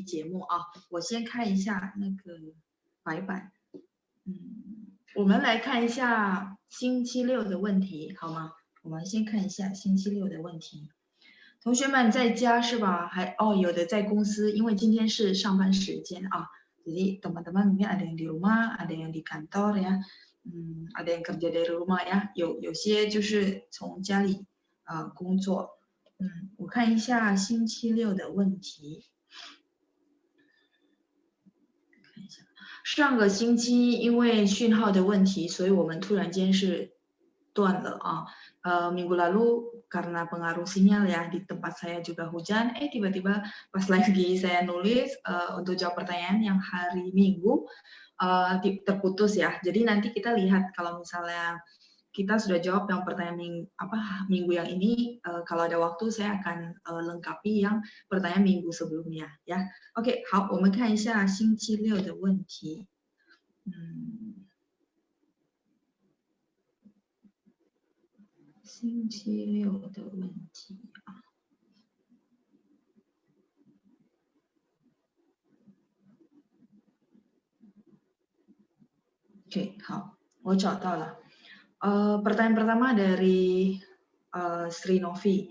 节目啊，我先看一下那个白板。我们来看一下星期六的问题，好吗？我们先看一下星期六的问题。同学们在家是吧？有的在公司，因为今天是上班时间啊。Jadi teman-teman mungkin ada yang di rumah, ada yang di kantor ya, ada yang kerja dari rumah ya. 有些就是从家里工作。我看一下星期六的问题。看一下，上个星期因为讯号的问题，所以我们突然间是断了啊。Minggu lalu karena pengaruh sinyal ya di tempat saya juga hujan. Tiba-tiba pas lagi saya nulis untuk jawab pertanyaan yang hari Minggu terputus ya. Jadi nanti kita lihat kalau misalnya kita sudah jawab yang pertanyaan minggu yang ini, kalau ada waktu saya akan lengkapi yang pertanyaan minggu sebelumnya ya. OK， 好，我们看一下星期六的问题。星期六的问题啊。OK， 好，我找到了。pertanyaan pertama dari Sri Novi.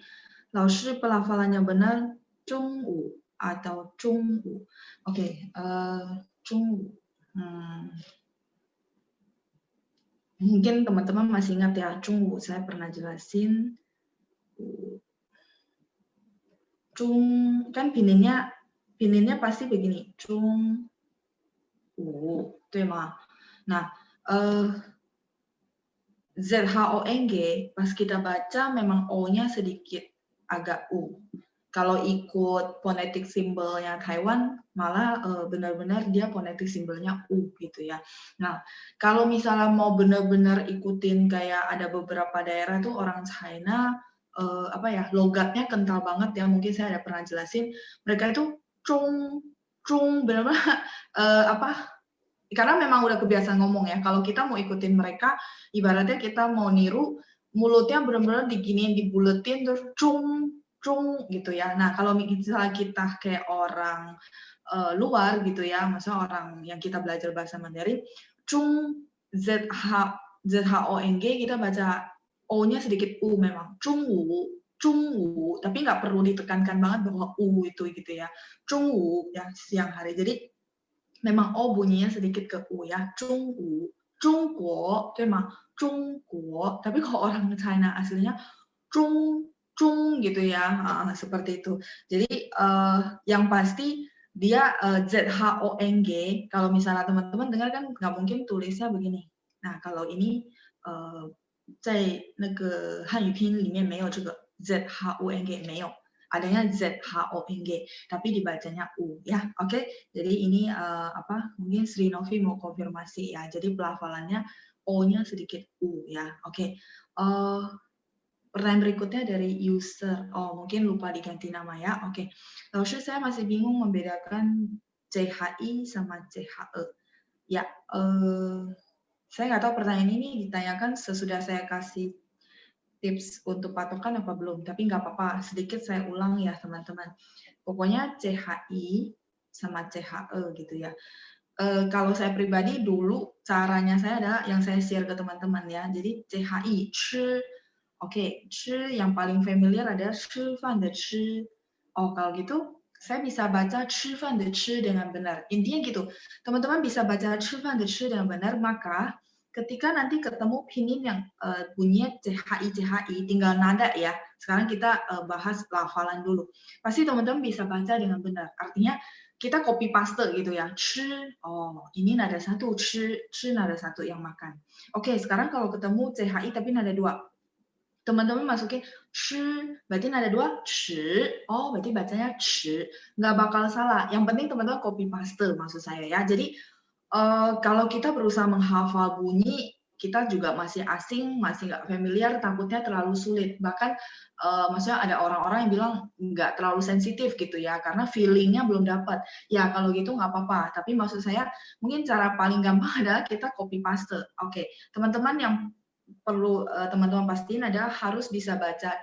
老师 pelafalannya benar 中午 atau 中午 Oke, 中午 mungkin teman-teman masih ingat ya, 中午 saya pernah jelasin. 中 kan pininnya pasti begini, 中午 对吗？ Nah, ZHONG pas kita baca memang O-nya sedikit agak U. Kalau ikut phonetic symbol-nya Taiwan, malah benar-benar dia phonetic symbol-nya U gitu ya. Nah, kalau misalnya mau benar-benar ikutin kayak ada beberapa daerah tuh orang China, logatnya kental banget ya. Mungkin saya ada pernah jelasin, mereka itu benar-benar karena memang udah kebiasaan ngomong ya. Kalau kita mau ikutin mereka, ibaratnya kita mau niru, mulutnya benar-benar diginiin, dibuletin, terus cung gitu ya. Nah, kalau misalnya kita kayak orang luar gitu ya, maksudnya orang yang kita belajar bahasa Mandarin, cung, ZHONG, kita baca O-nya sedikit U memang. Cungwu, tapi nggak perlu ditekankan banget bahwa U itu gitu ya. Cungwu ya, siang hari. Jadi memang O bunyinya sedikit ke U ya. Zhongwu, Zhongguo, itu memang Zhongguo. Tapi kalau orang China aslinya Zhong gitu ya, seperti itu. Jadi yang pasti dia ZHONG. Kalau misalnya teman-teman dengar kan nggak mungkin tulisnya begini. Nah, kalau ini 在那个汉语拼音里面没有这个 ZHONG 没有。adanya ZHONG, tapi dibacanya U ya. Oke, jadi ini mungkin Sri Novi mau konfirmasi ya. Jadi pelafalannya O-nya sedikit U ya. Oke. Pertanyaan berikutnya dari user. Mungkin lupa diganti nama ya. Oke. Lalu saya masih bingung membedakan CHI sama CHE. Ya, saya nggak tahu pertanyaan ini ditanyakan sesudah saya kasih tips untuk patokan apa belum, tapi nggak apa-apa, sedikit saya ulang ya teman-teman. Pokoknya CHI sama CHE gitu ya. Kalau saya pribadi dulu caranya saya adalah yang saya share ke teman-teman ya. Jadi CHI, chi, oke, chi yang paling familiar adalah chi fan de chi. Kalau gitu saya bisa baca chi fan de chi dengan benar. Intinya gitu, teman-teman bisa baca chi fan de chi dengan benar, maka ketika nanti ketemu pinyin yang bunyinya CHI, tinggal nada ya. Sekarang kita bahas lafalan dulu. Pasti teman-teman bisa baca dengan benar. Artinya kita copy paste gitu ya. Ini nada satu, nada satu yang makan. Oke, sekarang kalau ketemu CHI tapi nada dua. Teman-teman masukin berarti nada dua, berarti bacanya nggak bakal salah. Yang penting teman-teman copy paste maksud saya ya. Jadi kalau kita berusaha menghafal bunyi, kita juga masih asing, masih nggak familiar, takutnya terlalu sulit. Bahkan maksudnya ada orang-orang yang bilang nggak terlalu sensitif gitu ya, karena feelingnya belum dapat. Ya kalau gitu nggak apa-apa. Tapi maksud saya mungkin cara paling gampang adalah kita copy paste. Oke, teman-teman yang perlu teman-teman pastiin adalah harus bisa baca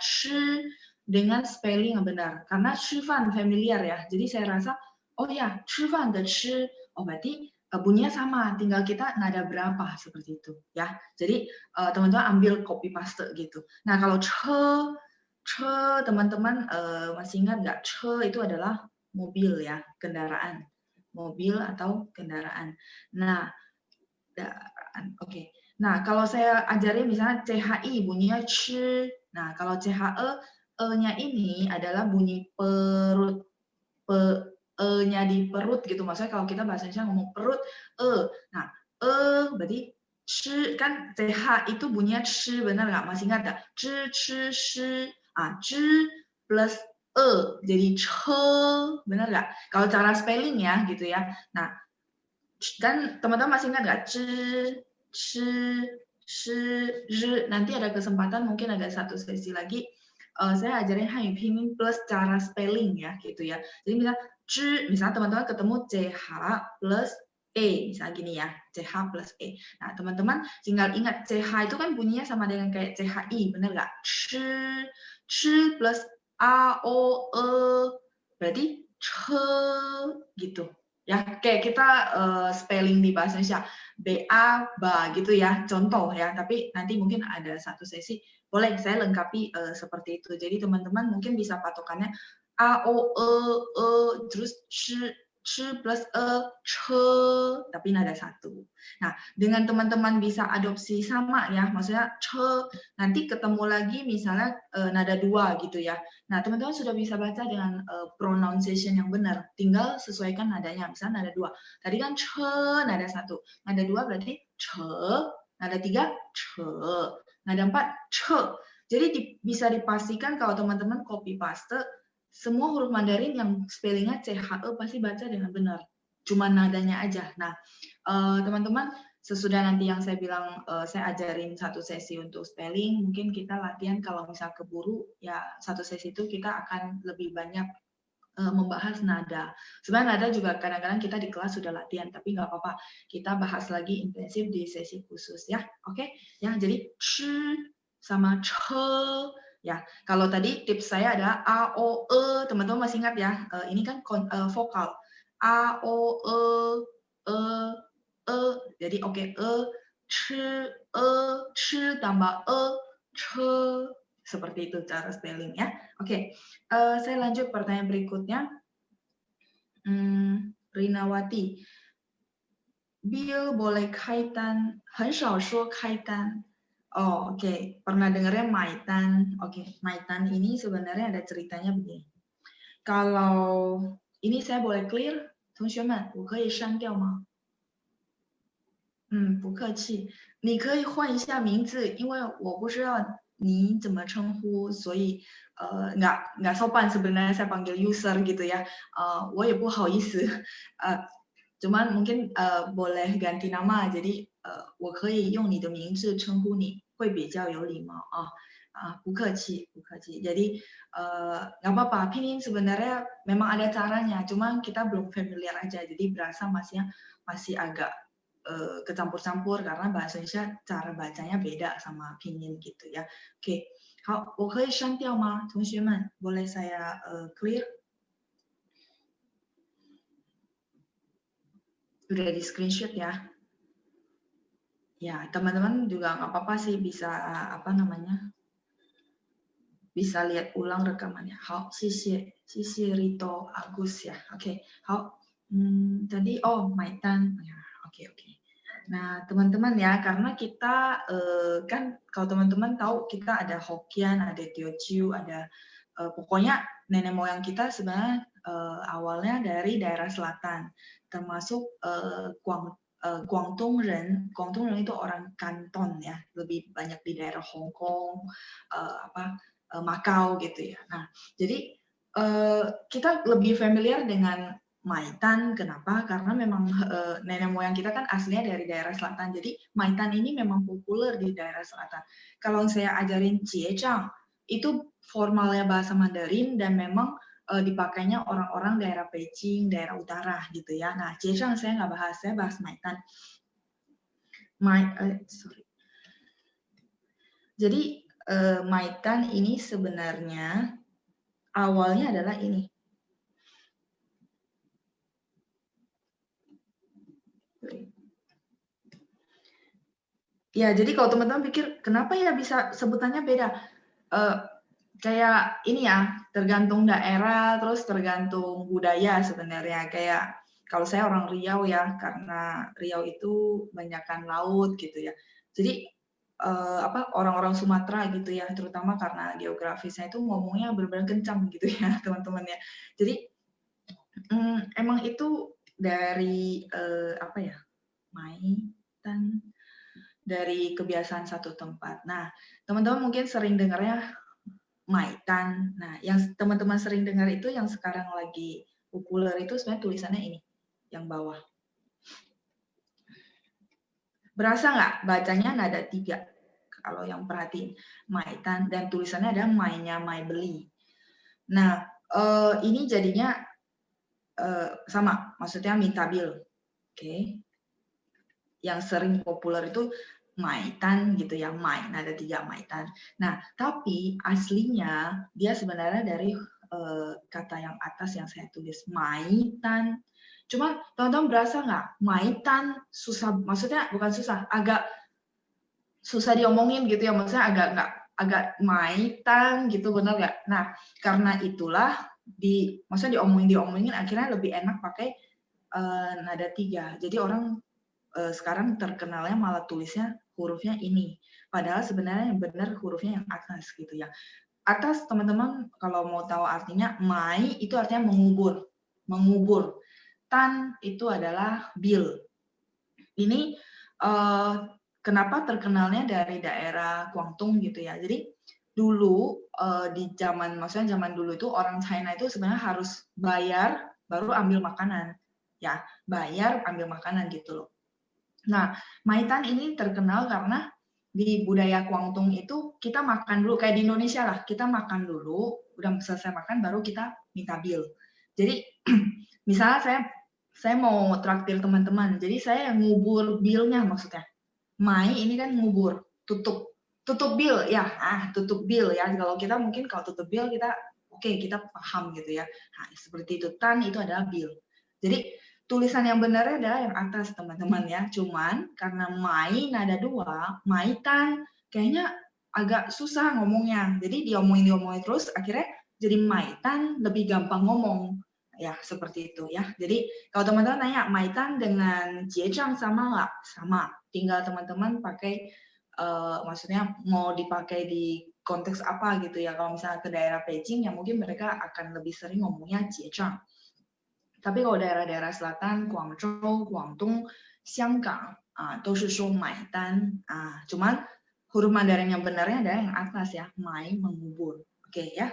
dengan spelling yang benar. Karena shifan familiar ya. Jadi saya rasa Oh ya, 吃饭 的吃, oh berarti bunyinya sama, tinggal kita nada berapa seperti itu ya. Jadi teman-teman ambil copy paste gitu. Nah kalau teman-teman masih ingat nggak? Itu adalah mobil ya, kendaraan, mobil atau kendaraan. Nah, oke. Nah kalau saya ajarin misalnya CHI bunyinya ch. Nah kalau CHE e-nya ini adalah bunyi perut. E-nya di perut gitu. Maksudnya kalau kita bahasa Indonesia ngomong perut, e. Nah, berarti ch kan CH itu bunyinya ch, benar nggak? Masih ingat nggak? Ch, sh. Ch plus e jadi che, benar nggak? Kalau cara spelling ya gitu ya. Nah, kan teman-teman masih ingat nggak? Ch, sh, nanti ada kesempatan mungkin ada satu sesi lagi saya ajarin Hanyu Pinyin plus cara spelling ya gitu ya. Jadi misalnya teman-teman ketemu CH plus E, misalnya gini ya, CH plus E. Nah teman-teman tinggal ingat CH itu kan bunyinya sama dengan kayak CHI, bener nggak? Ch plus A, O, E, berarti che gitu. Ya, kayak kita spelling di bahasa Indonesia, BA, ba gitu ya, contoh ya. Tapi nanti mungkin ada satu sesi boleh saya lengkapi seperti itu. Jadi teman-teman mungkin bisa patokannya A, O, E, terus ch plus che, tapi nada satu. Nah, dengan teman-teman bisa adopsi sama ya, maksudnya che, nanti ketemu lagi misalnya nada dua gitu ya. Nah, teman-teman sudah bisa baca dengan pronunciation yang benar. Tinggal sesuaikan nadanya. Misalnya nada dua. Tadi kan che, nada satu. Nada dua berarti che, nada tiga che. Nada 4, che. Jadi bisa dipastikan kalau teman-teman copy paste, semua huruf Mandarin yang spellingnya CHE pasti baca dengan benar. Cuma nadanya aja. Nah, teman-teman, sesudah nanti yang saya bilang, saya ajarin satu sesi untuk spelling, mungkin kita latihan kalau misal keburu, ya satu sesi itu kita akan lebih banyak membahas nada. Sebenarnya nada juga kadang-kadang kita di kelas sudah latihan, tapi nggak apa-apa. Kita bahas lagi intensif di sesi khusus ya. Oke? Ya, jadi ch sama che ya. Kalau tadi tips saya adalah a o e, teman-teman masih ingat ya? Ini kan vokal. A o e jadi oke ch tambah che seperti itu cara spelling ya. Oke. Saya lanjut pertanyaan berikutnya. Rinawati, Bill boleh kaitan, 很少说开单. Oh, oke. Pernah dengarnya maitan. Oke, maitan ini sebenarnya ada ceritanya begini. Kalau ini saya boleh clear, 同学们，我可以删掉吗？不客气。你可以换一下名字，因为我不知道你怎么称呼，所以nggak sopan sebenarnya saya panggil user gitu ya. 我也不好意思，cuman mungkin boleh ganti nama, jadi 我可以用你的名字称呼你，会比较有礼貌啊。不客气，不客气. Jadi nggak apa-apa. Pinyin sebenarnya memang ada caranya, cuma kita belum familiar aja, jadi berasa masih agak kecampur-campur karena bahasa Indonesia cara bacanya beda sama pinyin gitu ya. Oke, 好，我可以删掉吗？同学们，boleh saya clear? Udah di screenshot ya. Ya, teman-teman juga nggak apa-apa sih bisa apa namanya? Bisa lihat ulang rekamannya. 好，谢谢 Rito Agus ya. Oke, 好。tadi my turn. Ya, oke. Nah, teman-teman ya, karena kita kan kalau teman-teman tahu kita ada Hokkien, ada Teochew, ada pokoknya nenek moyang kita sebenarnya awalnya dari daerah selatan, termasuk Guangdong Ren. Guangdong Ren itu orang Kanton ya, lebih banyak di daerah Hong Kong, Makau gitu ya. Nah, jadi kita lebih familiar dengan Maitan. Kenapa? Karena memang nenek moyang kita kan aslinya dari daerah selatan. Jadi Maitan ini memang populer di daerah selatan. Kalau saya ajarin Jiezhang, itu formalnya bahasa Mandarin dan memang dipakainya orang-orang daerah Beijing, daerah utara gitu ya. Nah, Jiezhang saya nggak bahas, saya bahas Maitan. Jadi Maitan ini sebenarnya awalnya adalah ini. Ya, jadi kalau teman-teman pikir kenapa ya bisa sebutannya beda? Kayak ini ya, tergantung daerah, terus tergantung budaya sebenarnya. Kayak kalau saya orang Riau ya, karena Riau itu banyakkan laut gitu ya. Jadi orang-orang Sumatera gitu ya, terutama karena geografisnya itu ngomongnya benar-benar kencang gitu ya, teman-teman ya. Jadi emang itu dari apa ya? Maitan dari kebiasaan satu tempat. Nah, teman-teman mungkin sering dengarnya Maitan. Nah, yang teman-teman sering dengar itu yang sekarang lagi populer itu sebenarnya tulisannya ini, yang bawah. Berasa nggak bacanya nada 3? Kalau yang perhatiin, Maitan, dan tulisannya ada mainnya mai beli. Nah, ini jadinya sama, maksudnya minta bil. Oke. Yang sering populer itu Maitan gitu ya, nada 3 Maitan. Nah, tapi aslinya dia sebenarnya dari kata yang atas yang saya tulis, Maitan. Cuma teman-teman berasa nggak? Maitan susah, maksudnya bukan susah, agak susah diomongin gitu ya, maksudnya agak Maitan gitu, benar nggak? Nah, karena itulah maksudnya diomongin akhirnya lebih enak pakai nada 3. Jadi orang sekarang terkenalnya malah tulisnya hurufnya ini. Padahal sebenarnya yang benar hurufnya yang atas gitu ya. Atas teman-teman kalau mau tahu artinya, mai itu artinya mengubur. Mengubur. Tan itu adalah bil. Ini kenapa terkenalnya dari daerah Guangdong gitu ya. Jadi dulu di maksudnya zaman dulu itu orang China itu sebenarnya harus bayar baru ambil makanan. Ya, bayar ambil makanan gitu loh. Nah, Maitan ini terkenal karena di budaya Guangdong itu kita makan dulu, kayak di Indonesia lah, kita makan dulu, udah selesai makan baru kita minta bill. Jadi misalnya saya mau traktir teman-teman, jadi saya yang ngubur billnya maksudnya. Mai ini kan ngubur, tutup bill ya, tutup bill ya. Kalau kita mungkin kalau tutup bill kita oke, kita paham gitu ya. Nah, seperti itu, tan itu adalah bill. Jadi tulisan yang benarnya adalah yang atas teman-teman ya. Cuman karena mai nada 2, maitan kayaknya agak susah ngomongnya. Jadi diomongin terus akhirnya jadi maitan lebih gampang ngomong. Ya, seperti itu ya. Jadi kalau teman-teman nanya maitan dengan jiejang sama nggak? Sama. Tinggal teman-teman pakai maksudnya mau dipakai di konteks apa gitu ya. Kalau misalnya ke daerah Beijing ya mungkin mereka akan lebih sering ngomongnya jiejang. Tapi kalau daerah-daerah selatan, Guangzhou, Guangdong, Xianggang, 都是说买单. Cuman huruf Mandarin yang benarnya adalah yang atas ya, mai mengubur. Oke ya.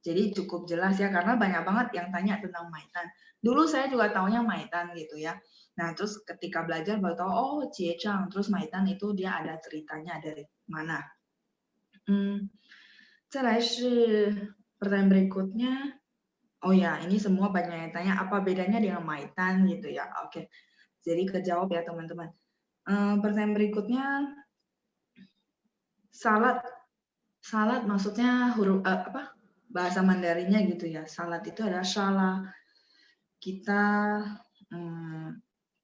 Jadi cukup jelas ya, karena banyak banget yang tanya tentang maitan. Dulu saya juga taunya maitan gitu ya. Nah, terus ketika belajar baru tahu, oh jiejang, terus maitan itu dia ada ceritanya dari mana. 再来是 pertanyaan berikutnya. Oh ya, ini semua banyak yang tanya apa bedanya dengan maitan gitu ya. Oke, jadi kejawab ya teman-teman. Pertanyaan berikutnya, salad. Salad maksudnya huruf apa? Bahasa Mandarinnya gitu ya. Salad itu adalah shala. Kita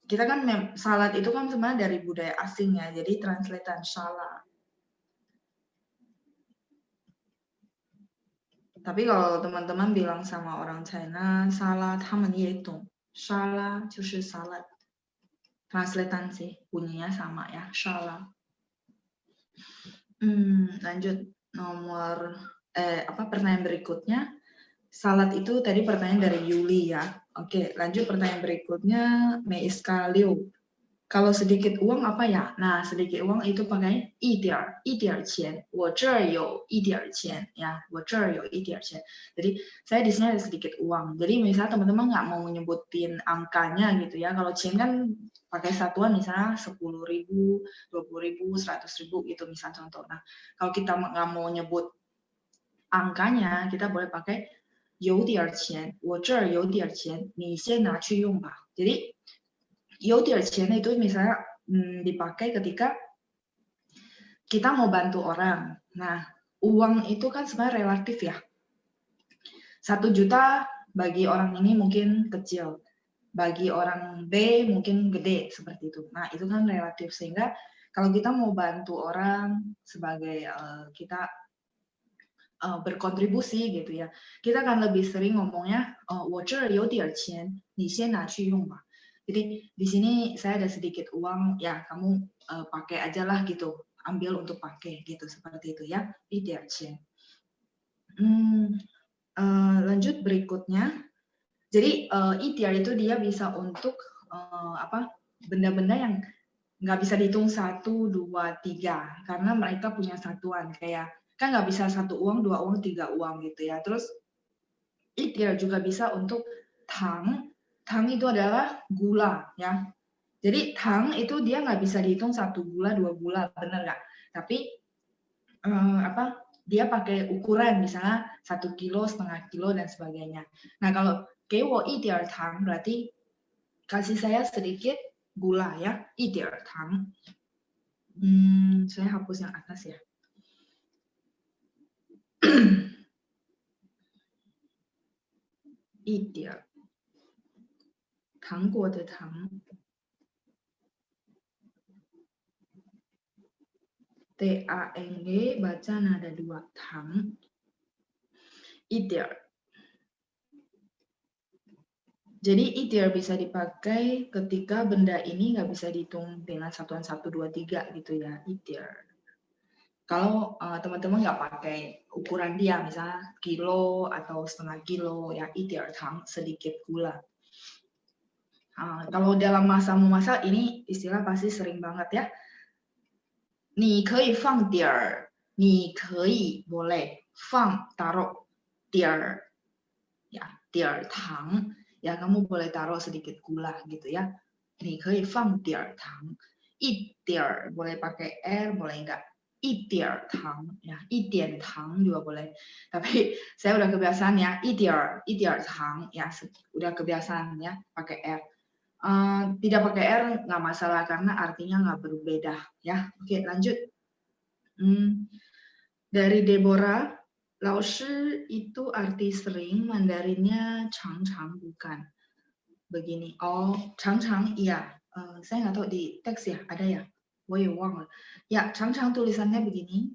kan salad itu kan sebenarnya dari budaya asing ya. Jadi translatean shala. Tapi kalau teman-teman bilang sama orang China, salad, 他们也懂. Shala 就是 salad. Translatean sih, bunyinya sama ya, shala. Lanjut nomor pertanyaan berikutnya. Salad itu tadi pertanyaan dari Yuli ya. Oke, lanjut pertanyaan berikutnya, Meiska Liu. Kalau sedikit uang apa ya? Nah, sedikit uang itu pakai 一点钱. 我这儿有一点钱 ya. 我这儿有一点钱. Jadi saya di sini ada sedikit uang. Jadi misalnya teman-teman nggak mau menyebutin angkanya gitu ya. Kalau chen kan pakai satuan misalnya 10.000, 20.000, 100.000 gitu misalnya contoh. Nah, kalau kita nggak mau nyebut angkanya, kita boleh pakai 有点钱，我这儿有点钱，你先拿去用吧. Jadi 有点钱 itu misalnya dipakai ketika kita mau bantu orang. Nah, uang itu kan sebenarnya relatif ya. 1 juta bagi orang ini mungkin kecil. Bagi orang B mungkin gede seperti itu. Nah, itu kan relatif sehingga kalau kita mau bantu orang sebagai kita berkontribusi gitu ya, kita akan lebih sering ngomongnya, 我这儿有点钱，你先拿去用吧. Jadi di sini saya ada sedikit uang, ya kamu pakai aja lah gitu, ambil untuk pakai gitu, seperti itu ya, 一点钱. Lanjut berikutnya. Jadi ITR itu dia bisa untuk benda-benda yang nggak bisa dihitung 1, 2, 3 karena mereka punya satuan kayak kan nggak bisa 1 uang, 2 uang, 3 uang gitu ya. Terus ITR juga bisa untuk tang. Tang itu adalah gula ya. Jadi tang itu dia nggak bisa dihitung 1 gula, 2 gula, benar nggak? Tapi dia pakai ukuran misalnya 1 kilo, setengah kilo dan sebagainya. Nah kalau 给我一点糖 berarti kasih saya sedikit gula ya, 一点糖. Saya hapus yang atas ya. 一点糖果的糖 T-A-N-G baca nada 2 tang. 一点. Jadi ITR bisa dipakai ketika benda ini nggak bisa dihitung dengan satuan 1, 2, 3 gitu ya, ITR. Kalau teman-teman nggak pakai ukuran dia, misalnya kilo atau setengah kilo, ya ITR tang, sedikit gula. Kalau dalam masa memasak ini istilah pasti sering banget ya. 你可以放点儿，你可以 boleh 放 taruh 点儿 ya 点儿糖 ya kamu boleh taruh sedikit gula gitu ya. 你可以放点儿糖，一点儿 boleh pakai r boleh enggak 一点儿糖 ya 一点糖 juga boleh. Tapi saya udah kebiasaan ya 一点糖 ya udah kebiasaan ya pakai r. Tidak pakai r nggak masalah karena artinya nggak berbeda ya. Oke lanjut. Dari Deborah, 老师 itu arti sering, Mandarinnya 常常 bukan. Begini,常常 iya. Saya nggak tahu di teks ya, ada ya? 我也忘了. Ya, 常常 tulisannya begini.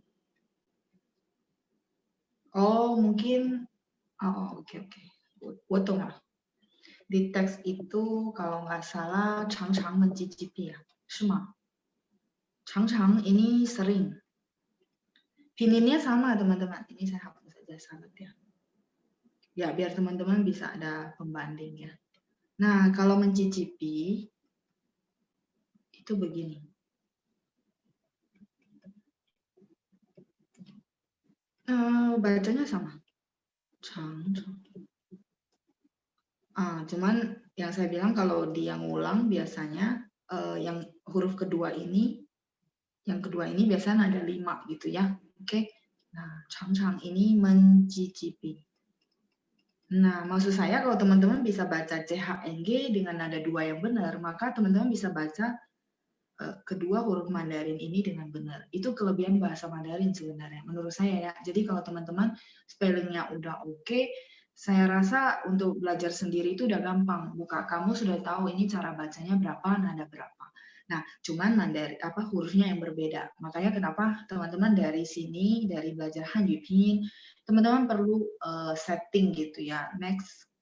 Mungkin, oke. 我懂了. Di teks itu kalau nggak salah 常常 mencicipi ya, 是吗? 常常 ini sering. Pininnya sama teman-teman. Ini saya hapus saja salah ya. Ya biar teman-teman bisa ada pembanding ya. Nah kalau mencicipi itu begini. Bacanya sama. Cuman yang saya bilang kalau dia ngulang biasanya yang huruf kedua ini, yang kedua ini biasanya ada 5 gitu ya. Oke. Nah, chang ini mencicipi. Nah, maksud saya kalau teman-teman bisa baca CHNG dengan nada 2 yang benar, maka teman-teman bisa baca kedua huruf Mandarin ini dengan benar. Itu kelebihan bahasa Mandarin sebenarnya, menurut saya ya. Jadi kalau teman-teman spellingnya udah oke, saya rasa untuk belajar sendiri itu udah gampang. Buka kamu sudah tahu ini cara bacanya berapa, nada berapa. Nah, cuman Mandarin hurufnya yang berbeda. Makanya kenapa teman-teman dari sini, dari belajar Hanyu Pinyin, teman-teman perlu setting gitu ya. Next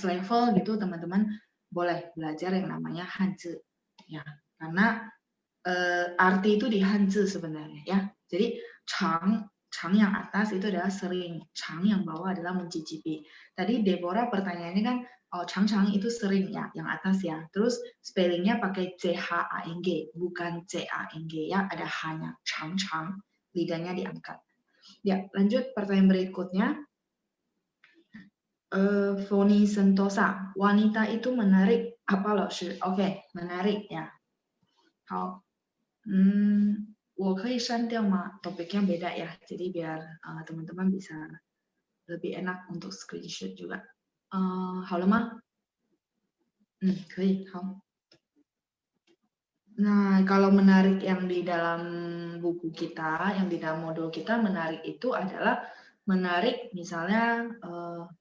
level gitu teman-teman boleh belajar yang namanya Hanzi. Ya, karena arti itu di Hanzi sebenarnya ya. Jadi chang yang atas itu adalah sering, chang yang bawah adalah mencicipi. Tadi Deborah pertanyaannya kan chang itu sering ya, yang atas ya. Terus spellingnya pakai CHANG, bukan CANG ya, ada hanya chang, lidahnya diangkat. Ya, lanjut pertanyaan berikutnya. Foni Sentosa, wanita itu menarik apa loh? Oke, menarik ya. 好，我可以删掉吗? Topiknya beda ya, jadi biar teman-teman bisa lebih enak untuk screenshot juga. 好了吗? 可以, 好. Nah, kalau menarik yang di dalam buku kita, yang di dalam modul kita, menarik itu adalah menarik misalnya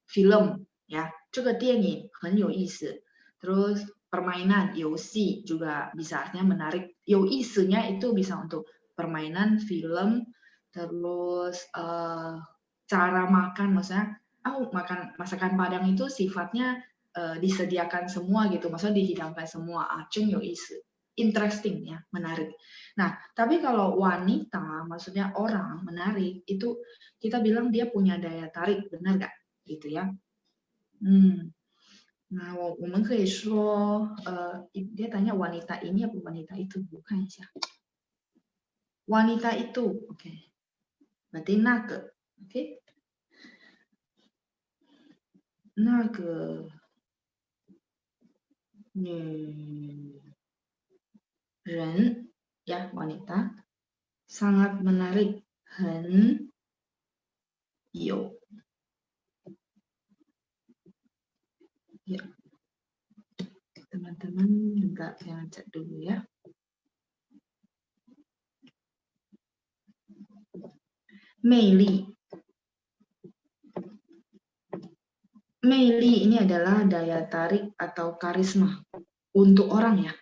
film ya, 这个电影很有意思. Terus permainan, 游戏 juga bisa artinya menarik. 有意思nya itu bisa untuk permainan, film, terus cara makan, maksudnya makan masakan Padang itu sifatnya disediakan semua gitu, maksudnya dihidangkan semua. 真有意思, interesting ya, menarik. Nah, tapi kalau wanita, maksudnya orang menarik, itu kita bilang dia punya daya tarik, benar nggak? Gitu ya. 那我们可以说dia tanya wanita ini apa wanita itu, 我看一下 wanita itu, oke, berarti 那个 oke, 那个女人 ya, wanita sangat menarik, 很有 ya, teman-teman juga jangan cek dulu ya. Meili. Meili ini adalah daya tarik atau karisma untuk orang ya.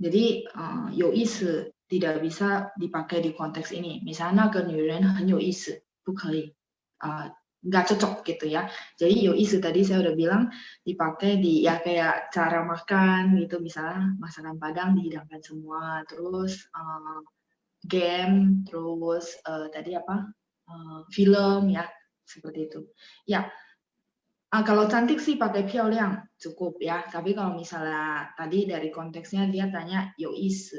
Jadi 有意思 tidak bisa dipakai di konteks ini. Misalnya 那个女人很有意思，不可以, nggak cocok gitu ya. Jadi 有意思 tadi saya udah bilang dipakai di ya kayak cara makan gitu, misalnya masakan Padang dihidangkan semua, terus game, terus tadi apa film ya, seperti itu. Ya, kalau cantik sih pakai 漂亮 cukup ya. Tapi kalau misalnya tadi dari konteksnya dia tanya 有意思,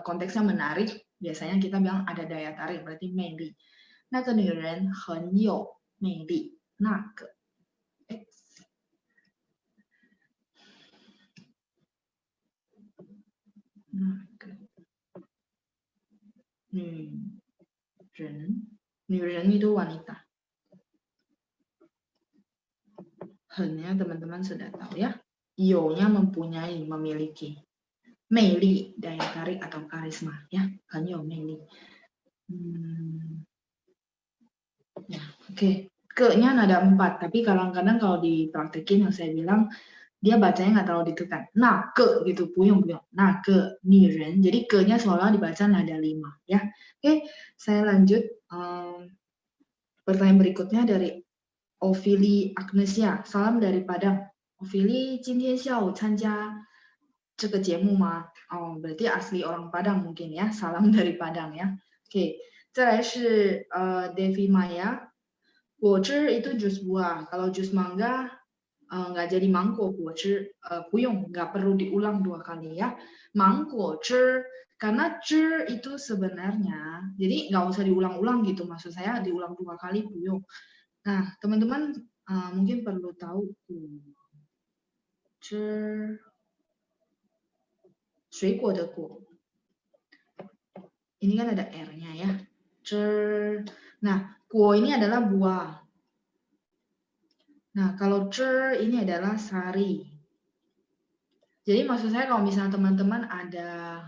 konteksnya menarik, biasanya kita bilang ada daya tarik, berarti 魅力。那个女人很有魅力。那个女人 itu wanita. 很nya teman-teman sudah tahu ya. 有nya mempunyai, memiliki. 魅力 daya tarik atau karisma ya. 很有魅力. Ya, oke. Ke-nya nada 4, tapi kadang-kadang kalau dipraktekin yang saya bilang dia bacanya nggak terlalu ditekan. Nah, ke gitu, puyung. Nah, ke, 女人. Jadi ke-nya seolah dibaca nada 5 ya. Oke, saya lanjut. Pertanyaan berikutnya dari Ophelia Agnesia. Salam dari Padang. Ophelia, 今天下午参加这个节目吗? Berarti asli orang Padang mungkin ya. Salam dari Padang ya. Oke, 再来是Devi Maya. 果汁 itu jus buah. Kalau jus mangga nggak jadi mangko 果汁, puyung, nggak perlu diulang 2 kali ya. Mangko 汁, karena 汁 itu sebenarnya, jadi nggak usah diulang-ulang gitu, maksud saya diulang 2 kali puyung. Nah, teman-teman mungkin perlu tahu 汁 水果的果. Ini kan ada R-nya ya. 汁. Nah, 果 ini adalah buah. Nah, kalau 汁 ini adalah sari. Jadi maksud saya kalau misalnya teman-teman ada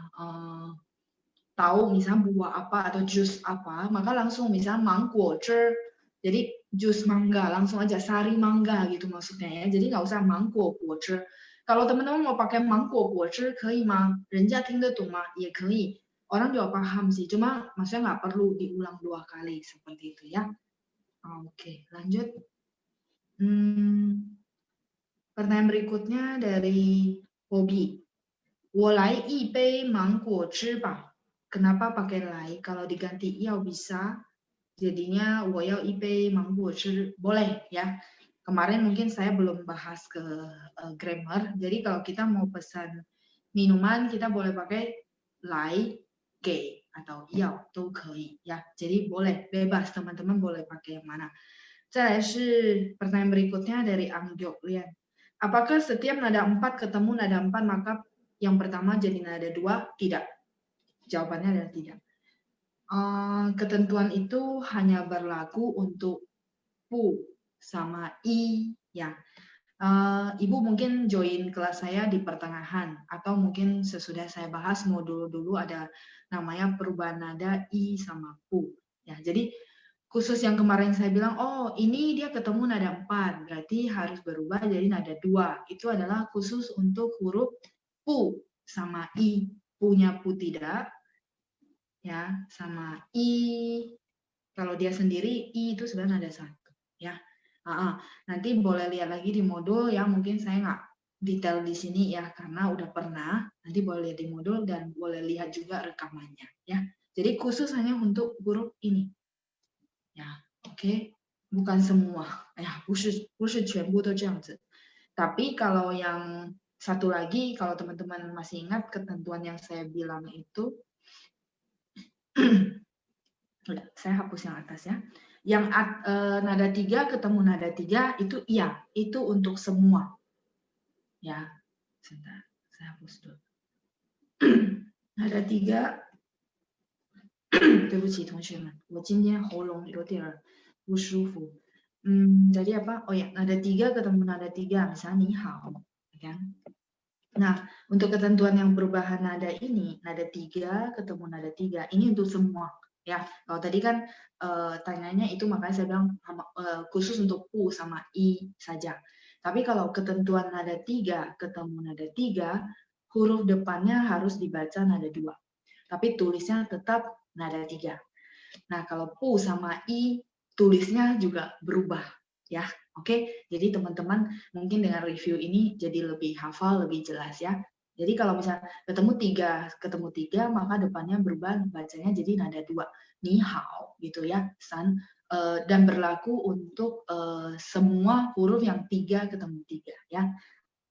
tahu misalnya buah apa atau jus apa, maka langsung misalnya mangko 汁. Jadi jus mangga, langsung aja sari mangga gitu maksudnya ya. Jadi nggak usah mangko 果汁. Kalau teman-teman mau pakai mangko 果汁可以吗? 人家听得懂吗? 也可以. Orang juga paham sih, cuma maksudnya nggak perlu diulang 2 kali seperti itu ya. Oke, lanjut. Pertanyaan berikutnya dari Bobby. 我来一杯芒果汁吧. Kenapa pakai 来? Kalau diganti 要 bisa, jadinya 我要一杯芒果汁. Boleh ya. Kemarin mungkin saya belum bahas ke grammar. Jadi kalau kita mau pesan minuman, kita boleh pakai 来给 atau 要 都可以ya. Jadi boleh, bebas teman-teman boleh pakai yang mana. 再来是 pertanyaan berikutnya dari Anggyok Lian. Apakah setiap nada 4 ketemu nada 4 maka yang pertama jadi nada 2? Tidak. Jawabannya adalah tidak. Ketentuan itu hanya berlaku untuk pu sama i ya. Ibu mungkin join kelas saya di pertengahan atau mungkin sesudah saya bahas modul dulu ada namanya perubahan nada i sama pu. Ya, jadi khusus yang kemarin saya bilang, oh ini dia ketemu nada 4, berarti harus berubah jadi nada 2. Itu adalah khusus untuk huruf pu sama i. Punya pu tidak, ya, sama i. Kalau dia sendiri, i itu sebenarnya nada 1. Ya. Nanti boleh lihat lagi di modul yang mungkin saya nggak detail di sini ya, karena udah pernah. Nanti boleh lihat di modul dan boleh lihat juga rekamannya. Ya. Jadi khusus hanya untuk huruf ini. Ya, oke, bukan semua. Ya, 不是全部都这样子. Tapi kalau yang satu lagi, kalau teman-teman masih ingat ketentuan yang saya bilang itu, udah, saya hapus yang atas ya. Yang nada 3 ketemu nada 3 itu iya, itu untuk semua. Ya, sebentar, saya hapus dulu. Nada 3, 对不起同学们，我今天喉咙有点不舒服。Jadi apa? Oh ya, nada 3 ketemu nada 3, misalnya ni hao, kan? Nah, untuk ketentuan yang perubahan nada ini, nada 3 ketemu nada 3, ini untuk semua. Ya, kalau tadi kan tanyanya itu makanya saya bilang khusus untuk pu sama i saja. Tapi kalau ketentuan nada 3 ketemu nada 3, huruf depannya harus dibaca nada 2. Tapi tulisnya tetap nada 3. Nah, kalau pu sama i, tulisnya juga berubah. Ya, oke. Jadi teman-teman mungkin dengan review ini jadi lebih hafal, lebih jelas ya. Jadi kalau misalnya ketemu tiga, maka depannya berubah bacanya jadi nada 2. Ni hao gitu ya, san. Dan berlaku untuk semua huruf yang 3 ketemu 3 ya.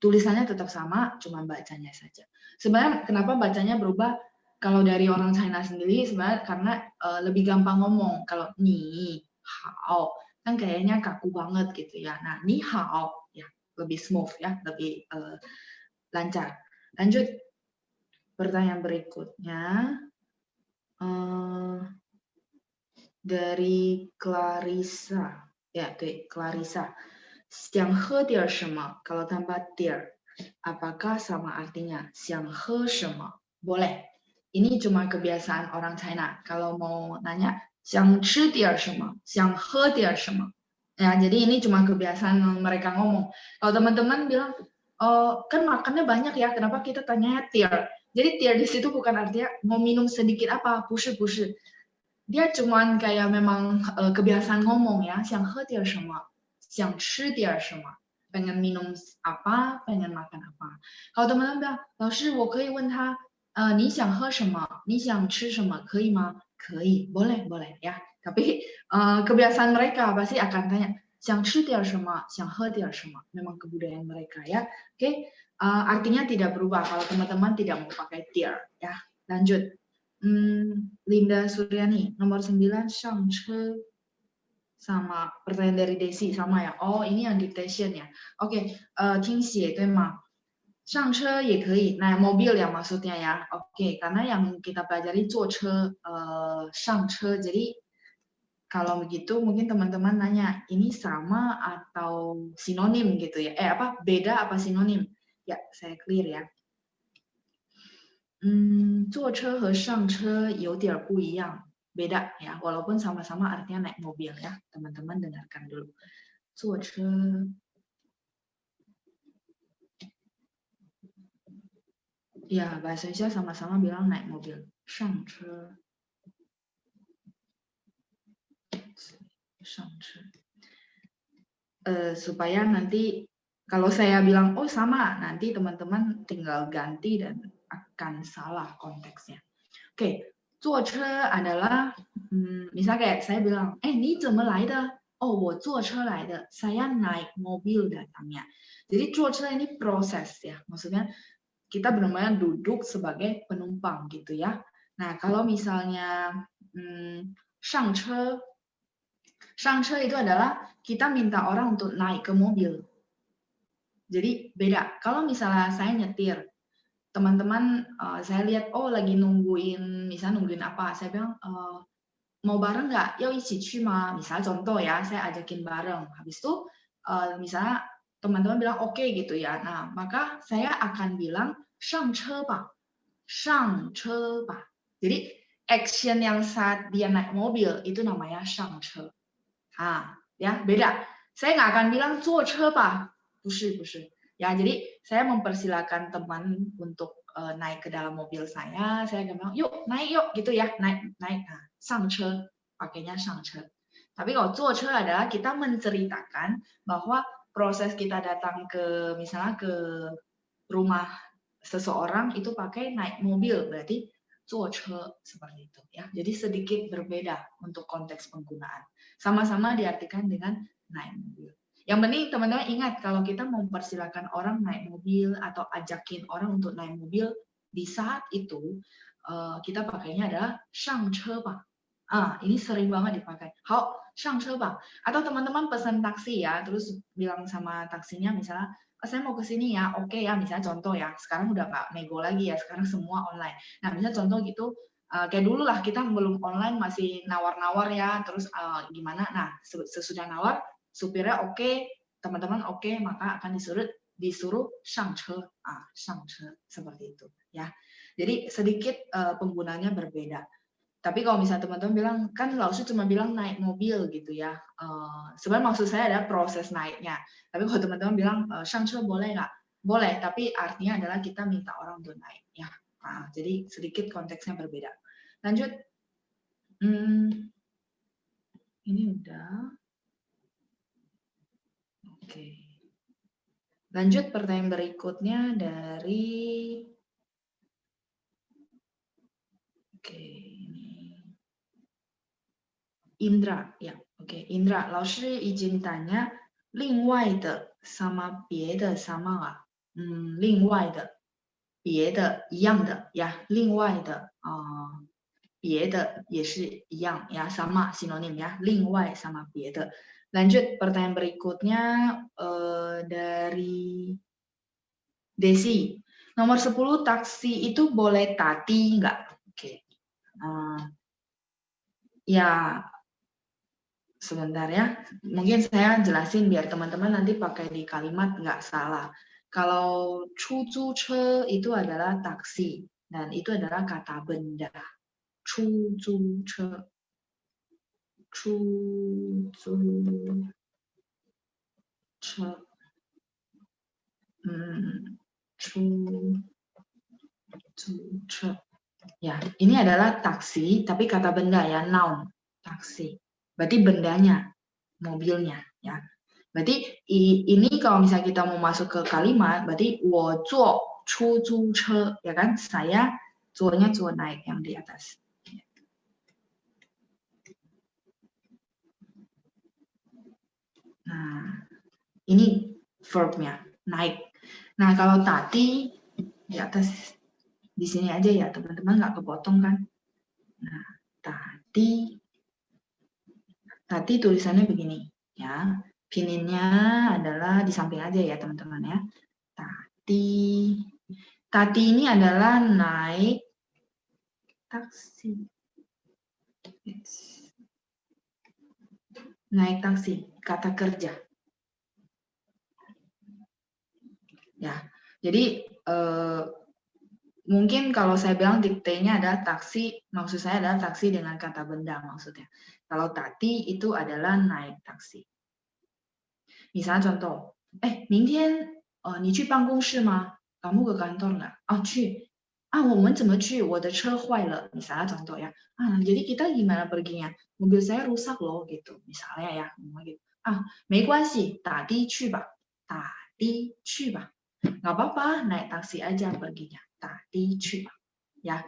Tulisannya tetap sama, cuma bacanya saja. Sebenarnya kenapa bacanya berubah? Kalau dari orang China sendiri sebenarnya karena lebih gampang ngomong. Kalau ni hao kan kayaknya kaku banget gitu ya. Nah, ni hao ya lebih smooth ya, lebih lancar. Lanjut pertanyaan berikutnya dari Clarissa. Ya, Clarissa. 想喝点什么 kalau tanpa 点 apakah sama artinya 想喝什么 boleh. Ini cuma kebiasaan orang China. Kalau mau nanya 想吃点什么 想喝点什么 ya, jadi ini cuma kebiasaan mereka ngomong. Kalau teman-teman bilang kan makannya banyak ya, kenapa kita tanya tier? Jadi tier di situ bukan artinya mau minum sedikit apa, 不是 dia cuman kayak memang kebiasaan ngomong ya, 想喝点什么 想吃点什么 pengen minum apa, pengen makan apa. Kalau teman-teman bilang, 老师我可以问他你想喝什么你想吃什么可以吗？可以 boleh ya. Tapi kebiasaan mereka pasti akan tanya 想吃点什么想喝点什么 memang kebudayaan mereka ya. Oke, artinya tidak berubah kalau teman-teman tidak mau pakai tier ya. Lanjut. Linda Suryani nomor 9 Shangche sama pertanyaan dari Desi sama ya. Oh, ini yang dictation ya. Oke, 听写对吗？上车也可以 naik mobil ya maksudnya ya. Oke, karena yang kita pelajari 坐车 上车. Jadi kalau begitu mungkin teman-teman nanya, ini sama atau sinonim gitu ya? Beda apa sinonim? Ya, saya clear ya. 坐车和上车有点不一样 beda ya, walaupun sama-sama artinya naik mobil ya. Teman-teman dengarkan dulu. 坐车 ya, bahasa Indonesia sama-sama bilang naik mobil. 上车 supaya nanti kalau saya bilang oh sama, nanti teman-teman tinggal ganti dan akan salah konteksnya. Oke, 坐车 adalah misalnya kayak saya bilang, ni 怎么来的? Oh, 我坐车来的. Saya naik mobil datangnya. Jadi 坐车 ini proses ya. Maksudnya kita benar-benar duduk sebagai penumpang gitu ya. Nah, kalau misalnya 上车 itu adalah kita minta orang untuk naik ke mobil. Jadi beda. Kalau misalnya saya nyetir, teman-teman saya lihat lagi nungguin apa, saya bilang mau bareng nggak? Yuk ichi cu ma. Misalnya contoh ya, saya ajakin bareng. Habis itu misalnya teman-teman bilang oke gitu ya. Nah, maka saya akan bilang 上车吧. 上车吧. Jadi action yang saat dia naik mobil itu namanya 上车. Ya, beda. Saya nggak akan bilang 坐车吧. 不是. Ya, jadi saya mempersilakan teman untuk naik ke dalam mobil saya akan bilang, yuk naik yuk gitu ya, naik. Nah, 上车 pakainya 上车. Tapi kalau 坐车 adalah kita menceritakan bahwa proses kita datang ke misalnya ke rumah seseorang itu pakai naik mobil, berarti 坐车 seperti itu ya. Jadi sedikit berbeda untuk konteks penggunaan. Sama-sama diartikan dengan naik mobil. Yang penting teman-teman ingat kalau kita mempersilakan orang naik mobil atau ajakin orang untuk naik mobil, di saat itu kita pakainya adalah 上车吧. Ini sering banget dipakai. 好，上车吧. Atau teman-teman pesan taksi ya, terus bilang sama taksinya misalnya, saya mau ke sini ya, oke ya, misalnya contoh ya, sekarang udah nggak nego lagi ya, sekarang semua online. Nah, misalnya contoh gitu, kayak dulu lah kita belum online masih nawar-nawar ya, terus gimana? Nah, sesudah nawar, supirnya oke, teman-teman oke, maka akan disuruh 上车, 上车 seperti itu ya. Jadi sedikit penggunanya berbeda. Tapi kalau misalnya teman-teman bilang, kan Lausu cuma bilang naik mobil gitu ya. Sebenarnya maksud saya adalah proses naiknya. Tapi kalau teman-teman bilang, 上车 boleh nggak? Boleh, tapi artinya adalah kita minta orang untuk naik. Ya. Jadi sedikit konteksnya berbeda. Lanjut. Ini udah. Oke. Lanjut pertanyaan berikutnya dari... Oke. Indra, ya, oke. Indra, 老师已经 tanya 另外的 sama 别的 sama nggak? 另外的、别的、一样的 ya, 另外的别的也是一样 ya, sama sinonim ya, 另外 sama 别的. Lanjut pertanyaan berikutnya dari Desi. Nomor 10 taksi itu boleh tati nggak? Oke. Ya, sebentar ya, mungkin saya jelasin biar teman-teman nanti pakai di kalimat nggak salah. Kalau 出租车 itu adalah taksi dan itu adalah kata benda. 出租车, 出租车, 出租车. Ya, ini adalah taksi tapi kata benda ya, noun, taksi. Berarti bendanya, mobilnya ya. Berarti ini kalau misalnya kita mau masuk ke kalimat, berarti 我坐出租车 ya kan? Saya 坐nya 坐 naik yang di atas. Nah, ini verbnya naik. Nah, kalau tadi di atas di sini aja ya, teman-teman nggak kepotong kan? Nah, tadi tulisannya begini ya. Pininnya adalah di samping aja ya teman-teman ya. Tati ini adalah naik taksi. Naik taksi, kata kerja. Ya, jadi mungkin kalau saya bilang diktenya adalah taksi, maksud saya adalah taksi dengan kata benda maksudnya. Kalau tati itu adalah naik taksi. Misalnya contoh, 明天你去办公室吗? Kamu ke kantor nggak? 去. 我们怎么去? 我的车坏了. Misalnya contoh ya. Jadi kita gimana perginya? Mobil saya rusak loh gitu. Misalnya ya. Gitu. 没关系, 打的去吧. 打的去吧. Nggak apa-apa, naik taksi aja perginya. 打的去吧. Ya.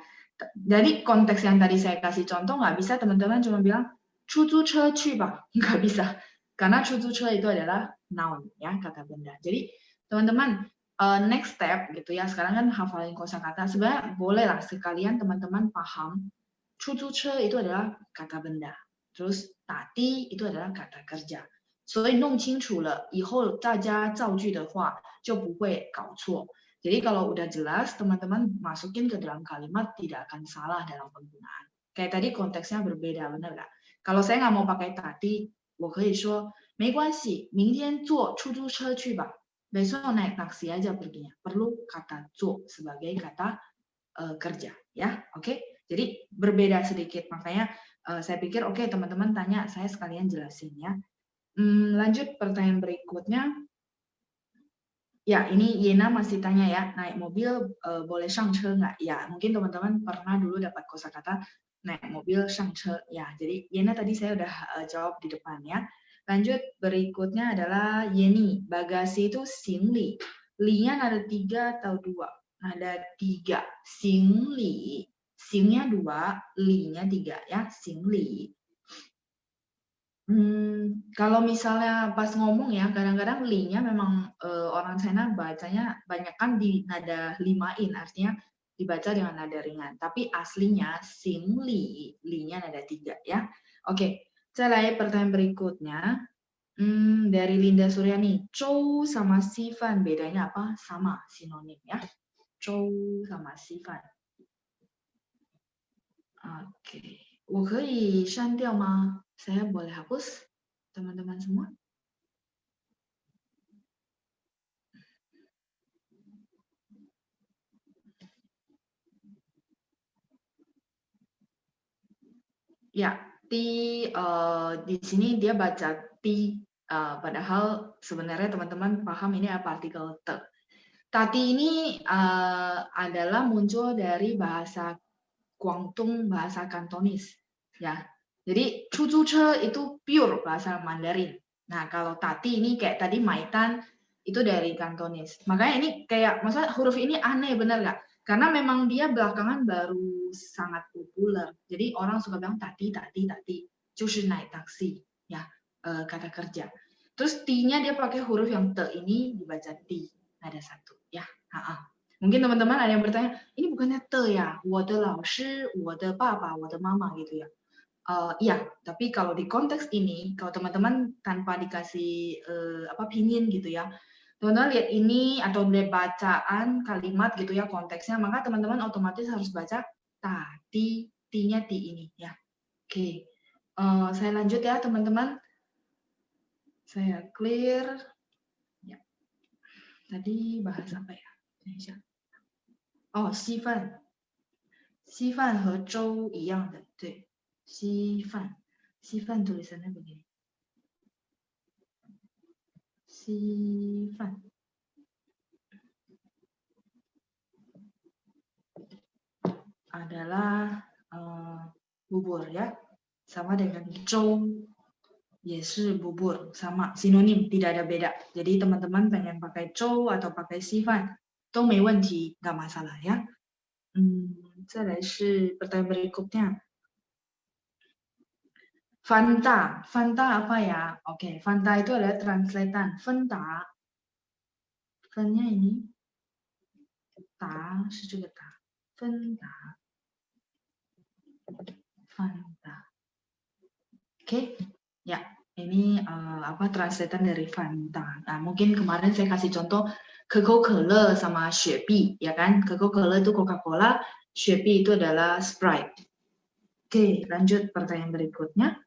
Jadi konteks yang tadi saya kasih contoh nggak bisa teman-teman cuma bilang 出租车去吧. Nggak bisa. Karena 出租车 itu adalah noun ya, kata benda. Jadi teman-teman next step gitu ya, sekarang kan hafalin kosakata. Sebenarnya boleh lah sekalian teman-teman paham 出租车 itu adalah kata benda. Terus tati itu adalah kata kerja. 所以弄清楚了以后大家造句的话就不会搞错. Jadi kalau udah jelas teman-teman masukin ke dalam kalimat tidak akan salah dalam penggunaan. Kayak tadi konteksnya berbeda, benar nggak? Kalau saya nggak mau pakai tati, 我可以说没关系，明天坐出租车去吧。Besok naik taksi aja perginya. Perlu kata 坐 sebagai kata kerja, ya, oke? Jadi berbeda sedikit. Makanya saya pikir oke, teman-teman tanya, saya sekalian jelasin ya. Lanjut pertanyaan berikutnya. Ya, ini Yena masih tanya ya, naik mobil boleh shangche nggak? Ya, mungkin teman-teman pernah dulu dapat kosakata naik mobil shangche. Ya, jadi Yena tadi saya udah jawab di depan ya. Lanjut berikutnya adalah Yeni, bagasi itu xingli. Li-nya ada 3 atau 2? Ada 3. Xingli, xing-nya 2, li-nya 3 ya, xingli. Kalau misalnya pas ngomong ya, kadang-kadang li-nya memang orang China bacanya banyak kan di nada limain, artinya dibaca dengan nada ringan. Tapi aslinya sing li, li-nya nada 3 ya. Oke, saya lihat pertanyaan berikutnya. Dari Linda Suryani, Zhou sama Sifan bedanya apa? Sama, sinonim ya. Zhou sama Sifan. Oke, 我可以删掉吗? Saya boleh hapus, teman-teman semua? Ya, di sini dia baca ti, padahal sebenarnya teman-teman paham ini apa partikel te. Tati ini adalah muncul dari bahasa Guangdong, bahasa Kantonis. Ya, jadi chuchuche itu pure bahasa Mandarin. Nah, kalau tati ini kayak tadi maitan itu dari Kantonis. Makanya ini kayak, maksudnya huruf ini aneh, bener nggak? Karena memang dia belakangan baru sangat populer. Jadi orang suka bilang tati, tati, tati. 就是naik taksi, ya, kata kerja. Terus T-nya dia pakai huruf yang te ini dibaca T, ada satu, ya. Mungkin teman-teman ada yang bertanya, ini bukannya te ya? 我的老师, 我的爸爸, 我的妈妈 gitu ya. Iya, tapi kalau di konteks ini, kalau teman-teman tanpa dikasih pinyin gitu ya, teman-teman lihat ini atau lihat bacaan kalimat gitu ya konteksnya, maka teman-teman otomatis harus baca tadi, ti-nya ti ini ya. Oke, saya lanjut ya teman-teman. Saya clear. Ya. Tadi bahas apa ya? Oh, 稀饭。稀饭和粥一样的，对，稀饭，稀饭 tulisannya begini. 稀饭 adalah bubur ya, sama dengan 粥 也是 bubur, sama sinonim, tidak ada beda. Jadi teman-teman pengen pakai 粥 atau pakai 稀饭都没问题, nggak masalah ya. 再来是 pertanyaan berikutnya. Fanta, Fanta apa ya? Oke, Fanta itu adalah translatean. Fanta, Fen-nya ini, ta, 是这个ta. Fanta, Fanta. Oke, ya, ini translatean dari Fanta. Nah, mungkin kemarin saya kasih contoh Coca-Cola sama Xuebi, ya kan? Coca-Cola itu Coca-Cola, Xuebi itu adalah Sprite. Oke, lanjut pertanyaan berikutnya.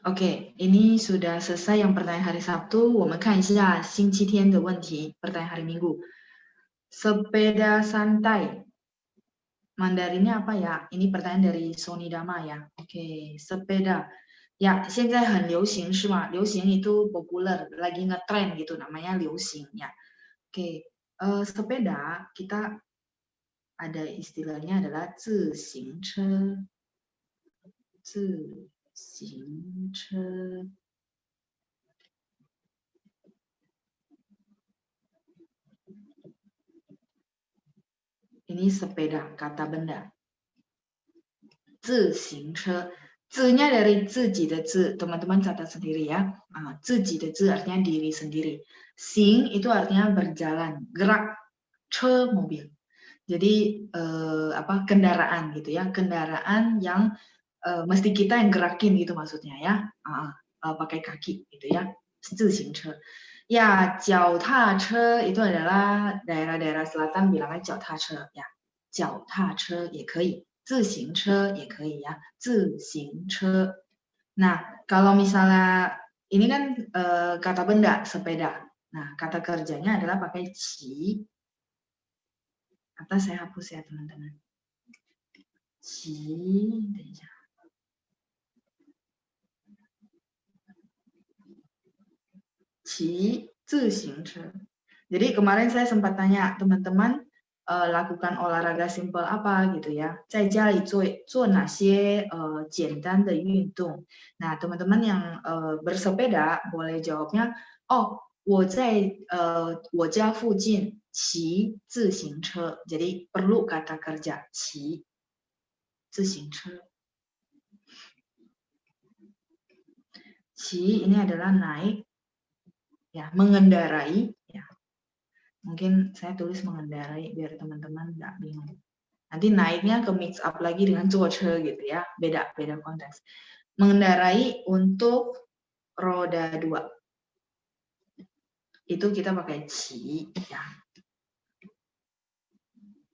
Oke, ini sudah selesai yang pertanyaan hari Sabtu. 我们看一下星期天的问题, pertanyaan hari Minggu. Sepeda santai. Mandarinnya apa ya? Ini pertanyaan dari Sony Dama ya. Oke, sepeda. Ya, 现在很流行是吗？流行itu popular, lagi ngetrend gitu, namanya 流行ya. Oke, sepeda kita ada istilahnya adalah 自行车. 自行车. Ini sepeda, kata benda. 自行车. 自-nya dari 自己的自, teman-teman catat sendiri ya. 自己的自 artinya diri sendiri. Xing itu artinya berjalan, gerak. 车 mobil. Jadi kendaraan gitu ya, kendaraan yang mesti kita yang gerakin gitu maksudnya ya. Pakai kaki gitu ya. 自行车. Ya, 脚踏车 itu adalah daerah-daerah selatan bilangnya 脚踏车 ya. 脚踏车 也可以, 自行车 也可以 ya. 自行车. Nah, kalau misalnya ini kan kata benda sepeda. Nah, kata kerjanya adalah pakai 骑. Atas saya hapus ya teman-teman. 骑，等一下，骑自行车。Jadi kemarin saya sempat tanya teman-teman lakukan olahraga simpel apa gitu ya, 在家里做哪些简单的运动。Nah teman-teman yang bersepeda boleh jawabnya, oh 我在我家附近骑自行车。Jadi perlu kata kerja 骑自行车。骑 ini adalah naik, ya mengendarai, ya mungkin saya tulis mengendarai biar teman-teman nggak bingung. Nanti naiknya ke mix up lagi dengan 坐车 gitu ya, beda konteks. Mengendarai untuk roda 2. Itu kita pakai 骑 ya.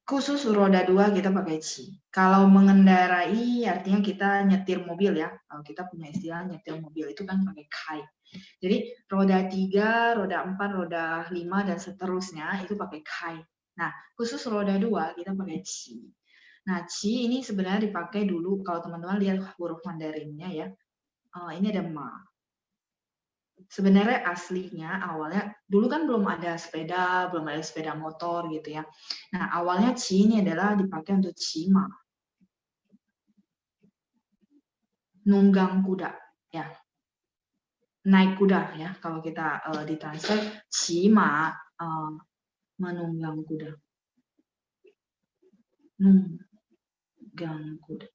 Khusus roda 2 kita pakai 骑. Kalau mengendarai artinya kita nyetir mobil ya. Kalau kita punya istilah nyetir mobil itu kan pakai 开. Jadi roda 3, roda 4, roda 5 dan seterusnya itu pakai 开. Nah, khusus roda 2 kita pakai 骑. Nah, 骑 ini sebenarnya dipakai dulu kalau teman-teman lihat huruf Mandarinnya ya. Ini ada ma. Sebenarnya aslinya awalnya dulu kan belum ada sepeda motor gitu ya. Nah, awalnya 骑 ini adalah dipakai untuk 骑马. Nunggang kuda ya. Naik kuda ya kalau kita ditranslate 骑马 menunggang kuda. Nunggang kuda.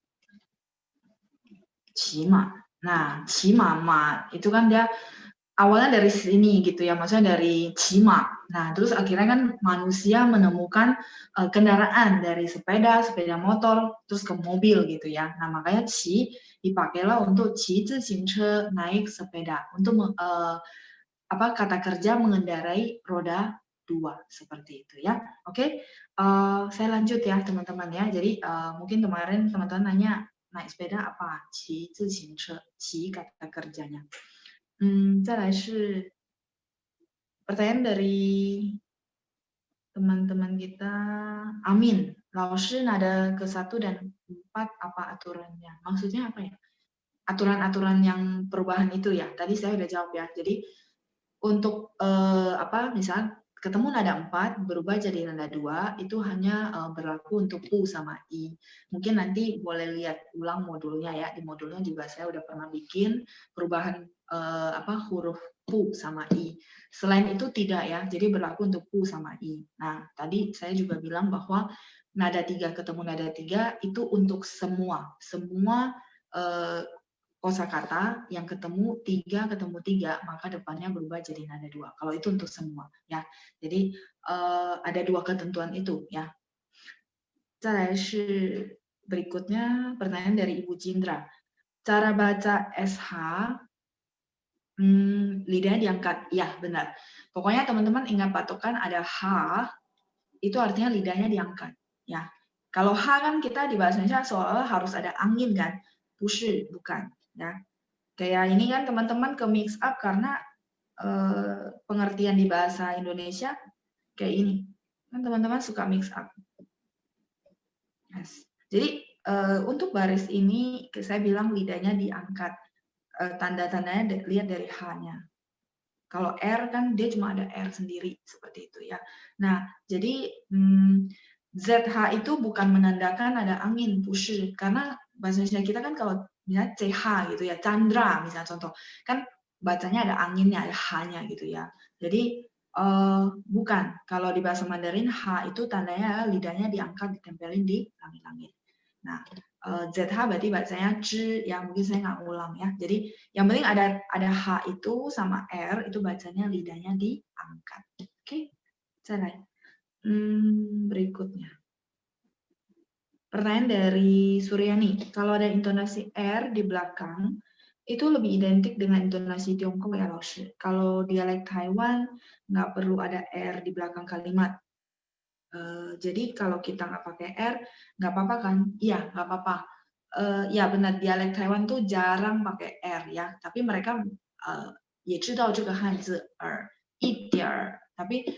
骑马. Nah, 骑马 ma itu kan dia awalnya dari sini gitu ya, maksudnya dari 骑马. Nah, terus akhirnya kan manusia menemukan kendaraan dari sepeda motor, terus ke mobil gitu ya. Nah, makanya 骑 dipakailah untuk 骑自行车 naik sepeda. Untuk kata kerja mengendarai roda 2 seperti itu ya. Oke, saya lanjut ya teman-teman ya. Jadi mungkin kemarin teman-teman nanya naik sepeda apa? 骑自行车, 骑 kata kerjanya. 再来是 pertanyaan dari teman-teman kita. Amin. 老师 nada ke-1 dan 4 apa aturannya? Maksudnya apa ya? Aturan-aturan yang perubahan itu ya. Tadi saya udah jawab ya. Jadi untuk misal ketemu nada 4 berubah jadi nada 2 itu hanya berlaku untuk u sama i. Mungkin nanti boleh lihat ulang modulnya ya. Di modulnya juga saya udah pernah bikin perubahan huruf pu sama i. Selain itu tidak ya. Jadi berlaku untuk pu sama i. Nah, tadi saya juga bilang bahwa nada 3 ketemu nada 3 itu untuk semua kosakata yang ketemu 3 maka depannya berubah jadi nada 2. Kalau itu untuk semua ya. Jadi ada 2 ketentuan itu ya. 再来是 berikutnya pertanyaan dari Ibu Jindra. Cara baca SH lidahnya diangkat. Ya, benar. Pokoknya teman-teman ingat patokan ada H itu artinya lidahnya diangkat ya. Kalau H kan kita di bahasa Indonesia soalnya harus ada angin kan. Bukan ya. Kayak ini kan teman-teman ke mix up karena pengertian di bahasa Indonesia kayak ini. Kan teman-teman suka mix up. Yes. Jadi untuk baris ini saya bilang lidahnya diangkat. Tanda-tandanya lihat dari H-nya. Kalau R kan dia cuma ada R sendiri seperti itu ya. Nah, jadi ZH itu bukan menandakan ada angin, push, karena bahasa Indonesia kita kan kalau misalnya CH gitu ya, Chandra misalnya contoh, kan bacanya ada anginnya, ada H-nya gitu ya. Jadi bukan, kalau di bahasa Mandarin H itu tandanya lidahnya diangkat, ditempelin di langit-langit. Nah, ZH berarti bacanya Z, yang mungkin saya nggak ulang ya. Jadi yang penting ada H itu sama R itu bacanya lidahnya diangkat. Oke, saya berikutnya. Pertanyaan dari Suryani. Kalau ada intonasi R di belakang, itu lebih identik dengan intonasi Tiongkok ya, Laoshi. Kalau dialek Taiwan, nggak perlu ada R di belakang kalimat. Jadi kalau kita nggak pakai R, nggak apa-apa kan? Iya, nggak apa-apa. Ya benar, dialek Taiwan tuh jarang pakai R ya. Tapi mereka 也知道这个汉字 一点儿 Tapi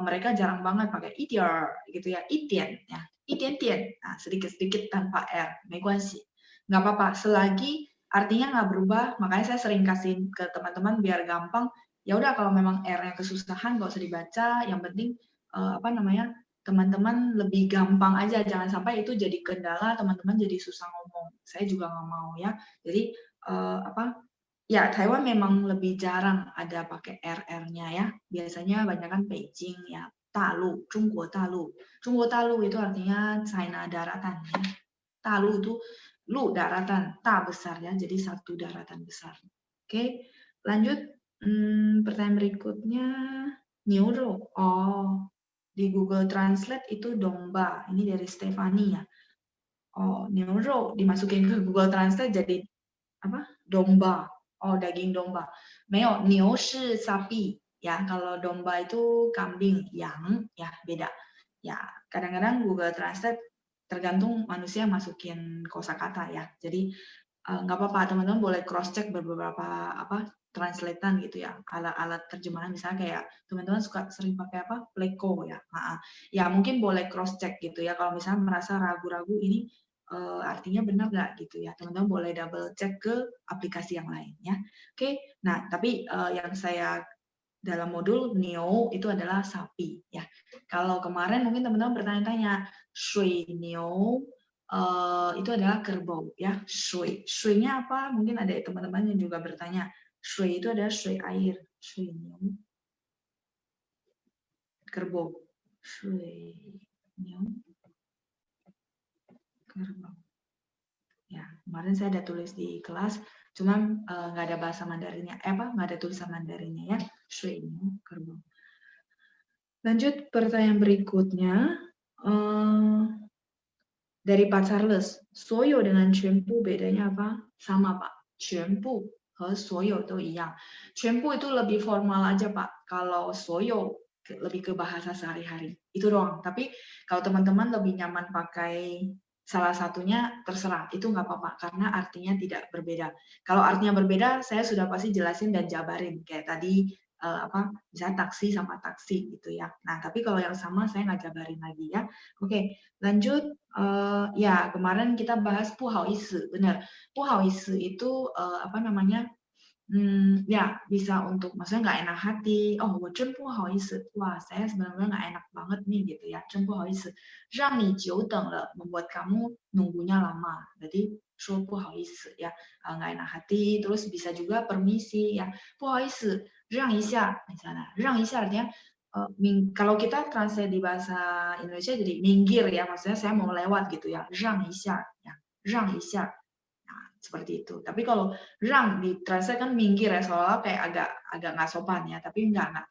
mereka jarang banget pakai idier gitu ya, itian ya, itian-tian. Nah, sedikit-sedikit tanpa r, 没关系. Nggak apa-apa, selagi artinya nggak berubah, makanya saya sering kasih ke teman-teman biar gampang. Ya udah kalau memang r-nya kesusahan nggak usah dibaca, yang penting apa namanya, teman-teman lebih gampang aja, jangan sampai itu jadi kendala, teman-teman jadi susah ngomong. Saya juga nggak mau ya. Jadi apa? Ya, Taiwan memang lebih jarang ada pakai RR-nya ya. Biasanya banyak kan Beijing ya, Dalu, Zhongguo Dalu. Zhongguo Dalu itu artinya China daratan ya. Dalu itu lu daratan, ta besar ya, jadi satu daratan besar. Oke, lanjut. Pertanyaan berikutnya, Niuro. Oh, di Google Translate itu domba. Ini dari Stefani ya. Oh, Niuro dimasukin ke Google Translate jadi apa? Domba. Oh, daging domba. 没有，牛是 sapi ya. Kalau domba itu kambing, yang ya beda. Ya, kadang-kadang Google Translate tergantung manusia masukin kosakata ya. Jadi nggak apa-apa, teman-teman boleh cross check beberapa apa translatean gitu ya, alat-alat terjemahan misalnya kayak teman-teman suka sering pakai apa Pleco ya, ya mungkin boleh cross check gitu ya kalau misalnya merasa ragu-ragu ini artinya benar nggak gitu ya, teman-teman boleh double check ke aplikasi yang lain ya. Oke, nah tapi yang saya dalam modul Neo itu adalah sapi ya. Kalau kemarin mungkin teman-teman bertanya-tanya, shui Neo itu adalah kerbau ya, shui. Shui-nya apa? Mungkin ada teman-teman yang juga bertanya. Shui itu adalah shui air, shui Neo. Kerbau. Shui Neo. Kerbau. Ya, kemarin saya ada tulis di kelas, cuman nggak ada bahasa Mandarinnya, nggak ada tulisan Mandarinnya ya, shui Neo, kerbau. Lanjut pertanyaan berikutnya. Dari Pak Charles, 所有 dengan 全部 bedanya apa? Sama Pak, 全部 和所有 都一样. 全部 itu lebih formal aja Pak, kalau 所有 lebih ke bahasa sehari-hari, itu doang. Tapi kalau teman-teman lebih nyaman pakai salah satunya, terserah, itu nggak apa-apa, karena artinya tidak berbeda. Kalau artinya berbeda, saya sudah pasti jelasin dan jabarin, kayak tadi misalnya taksi sama taksi gitu ya. Nah, tapi kalau yang sama saya nggak jabarin lagi ya. Oke, lanjut. Ya, kemarin kita bahas 不好意思, benar. 不好意思itu apa namanya? Ya, bisa untuk maksudnya nggak enak hati. Oh, 我真不好意思. Wah, saya sebenarnya nggak enak banget nih gitu ya. 真不好意思. 让你久等了, membuat kamu nunggunya lama. Berarti 说不好意思 ya, nggak enak hati. Terus bisa juga permisi ya. 不好意思, 让一下 misalnya. 让一下 artinya kalau kita translate di bahasa Indonesia jadi minggir ya, maksudnya saya mau lewat gitu ya. 让一下 ya. 让一下. Nah, seperti itu. Tapi kalau rang di translate kan minggir ya, soalnya kayak agak nggak sopan ya. Tapi enggak.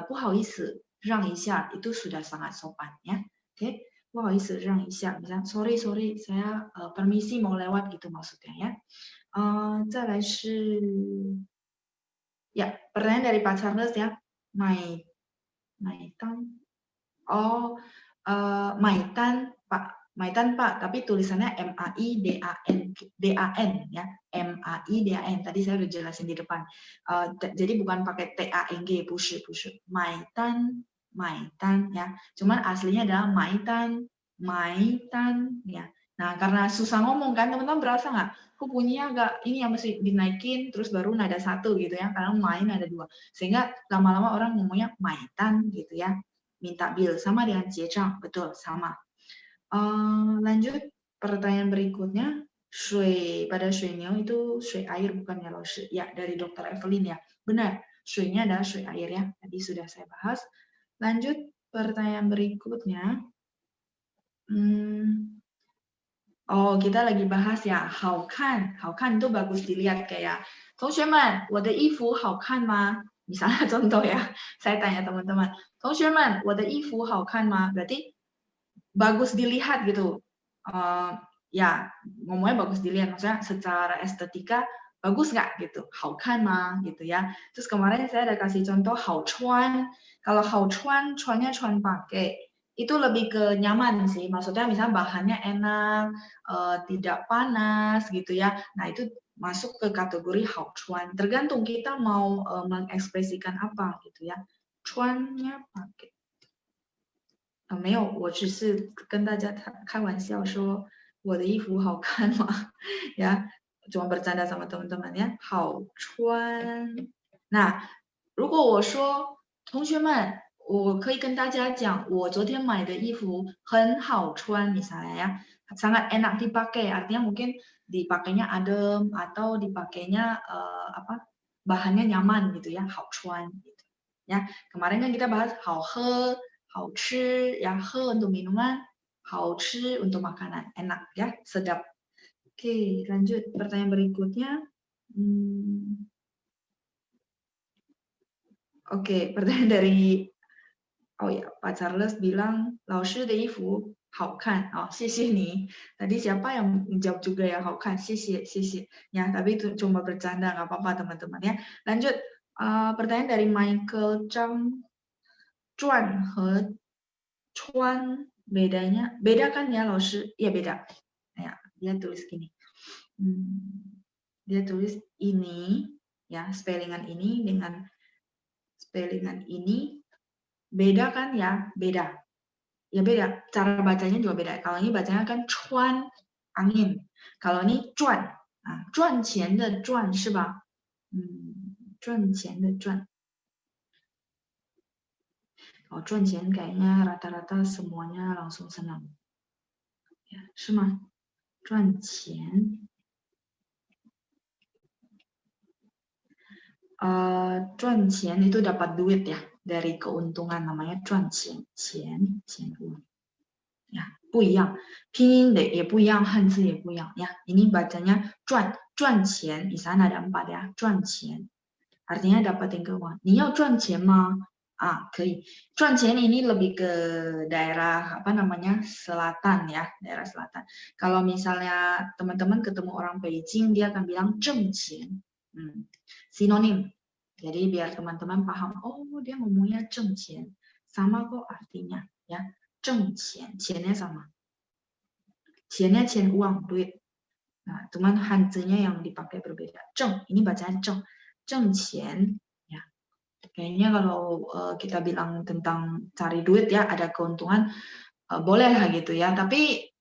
不好意思，让一下 itu sudah sangat sopan ya. Oke, 不好意思，让一下. Misalnya sorry, saya permisi mau lewat gitu maksudnya ya. 再来是 ya, pertanyaan dari Pak Charles ya. 买单. Oh, 买单 Pak. 买单 Pak, tapi tulisannya MAIDAN ya. MAIDAN. Tadi saya udah jelasin di depan. Jadi bukan pakai TANG, 不是. 买单 ya. Cuman aslinya adalah 买单 ya. Nah, karena susah ngomong kan, teman-teman berasa nggak? Kok bunyinya agak ini yang mesti dinaikin terus baru nada satu gitu ya. Karena main ada dua. Sehingga lama-lama orang ngomongnya 买单 gitu ya. Minta bill sama dengan 结账, betul sama. Lanjut pertanyaan berikutnya, shui pada shui niu itu shui air bukan ya laoshi. Ya, dari Dr. Evelyn ya. Benar, shui-nya adalah shui air ya. Tadi sudah saya bahas. Lanjut pertanyaan berikutnya. Oh, kita lagi bahas ya, 好看. 好看 itu bagus dilihat kayak, 同学们,我的衣服好看吗? Misalnya contoh ya, saya tanya teman-teman, 同学们,我的衣服好看吗? Berarti bagus dilihat gitu. Ya, ngomongnya bagus dilihat, maksudnya secara estetika bagus nggak gitu, 好看吗? Gitu ya. Terus kemarin saya ada kasih contoh 好穿. Kalau 好穿, cuannya cuan pakai. Itu lebih ke nyaman sih, maksudnya misalnya bahannya enak, tidak panas gitu ya. Nah, itu masuk ke kategori 好穿. Tergantung kita mau mengekspresikan apa gitu ya. 穿nya pakai。没有，我只是跟大家开玩笑说我的衣服好看嘛，ya cuma bercanda sama teman-teman ya，好穿。那如果我说同学们，我可以跟大家讲，我昨天买的衣服很好穿，misalnya ya, sangat enak dipakai, artinya mungkin dipakainya adem atau dipakainya apa bahannya nyaman gitu ya, 好穿gitu. Ya, kemarin kan kita bahas 好喝。好吃ya he untuk minuman, 好吃 untuk makanan, enak ya, sedap. Oke, lanjut pertanyaan berikutnya. Oke, pertanyaan dari oh ya, Pak Charles bilang 老师的衣服好看. Oh, 谢谢你. Tadi siapa yang menjawab juga ya 好看, 谢谢. Ya, tapi itu cuma bercanda, nggak apa-apa teman-teman ya. Lanjut, pertanyaan dari Michael Chang. 转和穿 bedanya beda kan ya 老师? Iya beda. Ya, dia tulis gini. Dia tulis ini ya, spellingan ini dengan spellingan ini beda kan ya? Beda. Ya beda. Cara bacanya juga beda. Kalau ini bacanya kan cuan angin. Kalau ini cuan. Nah, 赚钱的赚是吧？赚钱的赚。Kalau 赚钱 kayaknya rata-rata semuanya langsung senang. Ya, 是吗？赚钱。赚钱 itu dapat duit ya, dari keuntungan namanya 赚钱, 钱 uang. Ya, 不一样，拼音的也不一样，汉字也不一样ya. Ini bacanya 赚钱 di sana ada 4 ya, 赚钱 artinya dapatin keuangan. 你要赚钱吗？可以. 赚钱 ini lebih ke daerah apa namanya selatan ya, daerah selatan. Kalau misalnya teman-teman ketemu orang Beijing, dia akan bilang 挣钱, sinonim. Jadi biar teman-teman paham, oh dia ngomongnya 挣钱, sama kok artinya ya, 挣钱, 钱nya sama. 钱nya 钱 uang, duit. Nah, cuman hanzinya yang dipakai berbeda. 挣, ini bacanya 挣, 挣钱. Kayaknya kalau kita bilang tentang cari duit ya, ada keuntungan, boleh lah gitu ya. Tapi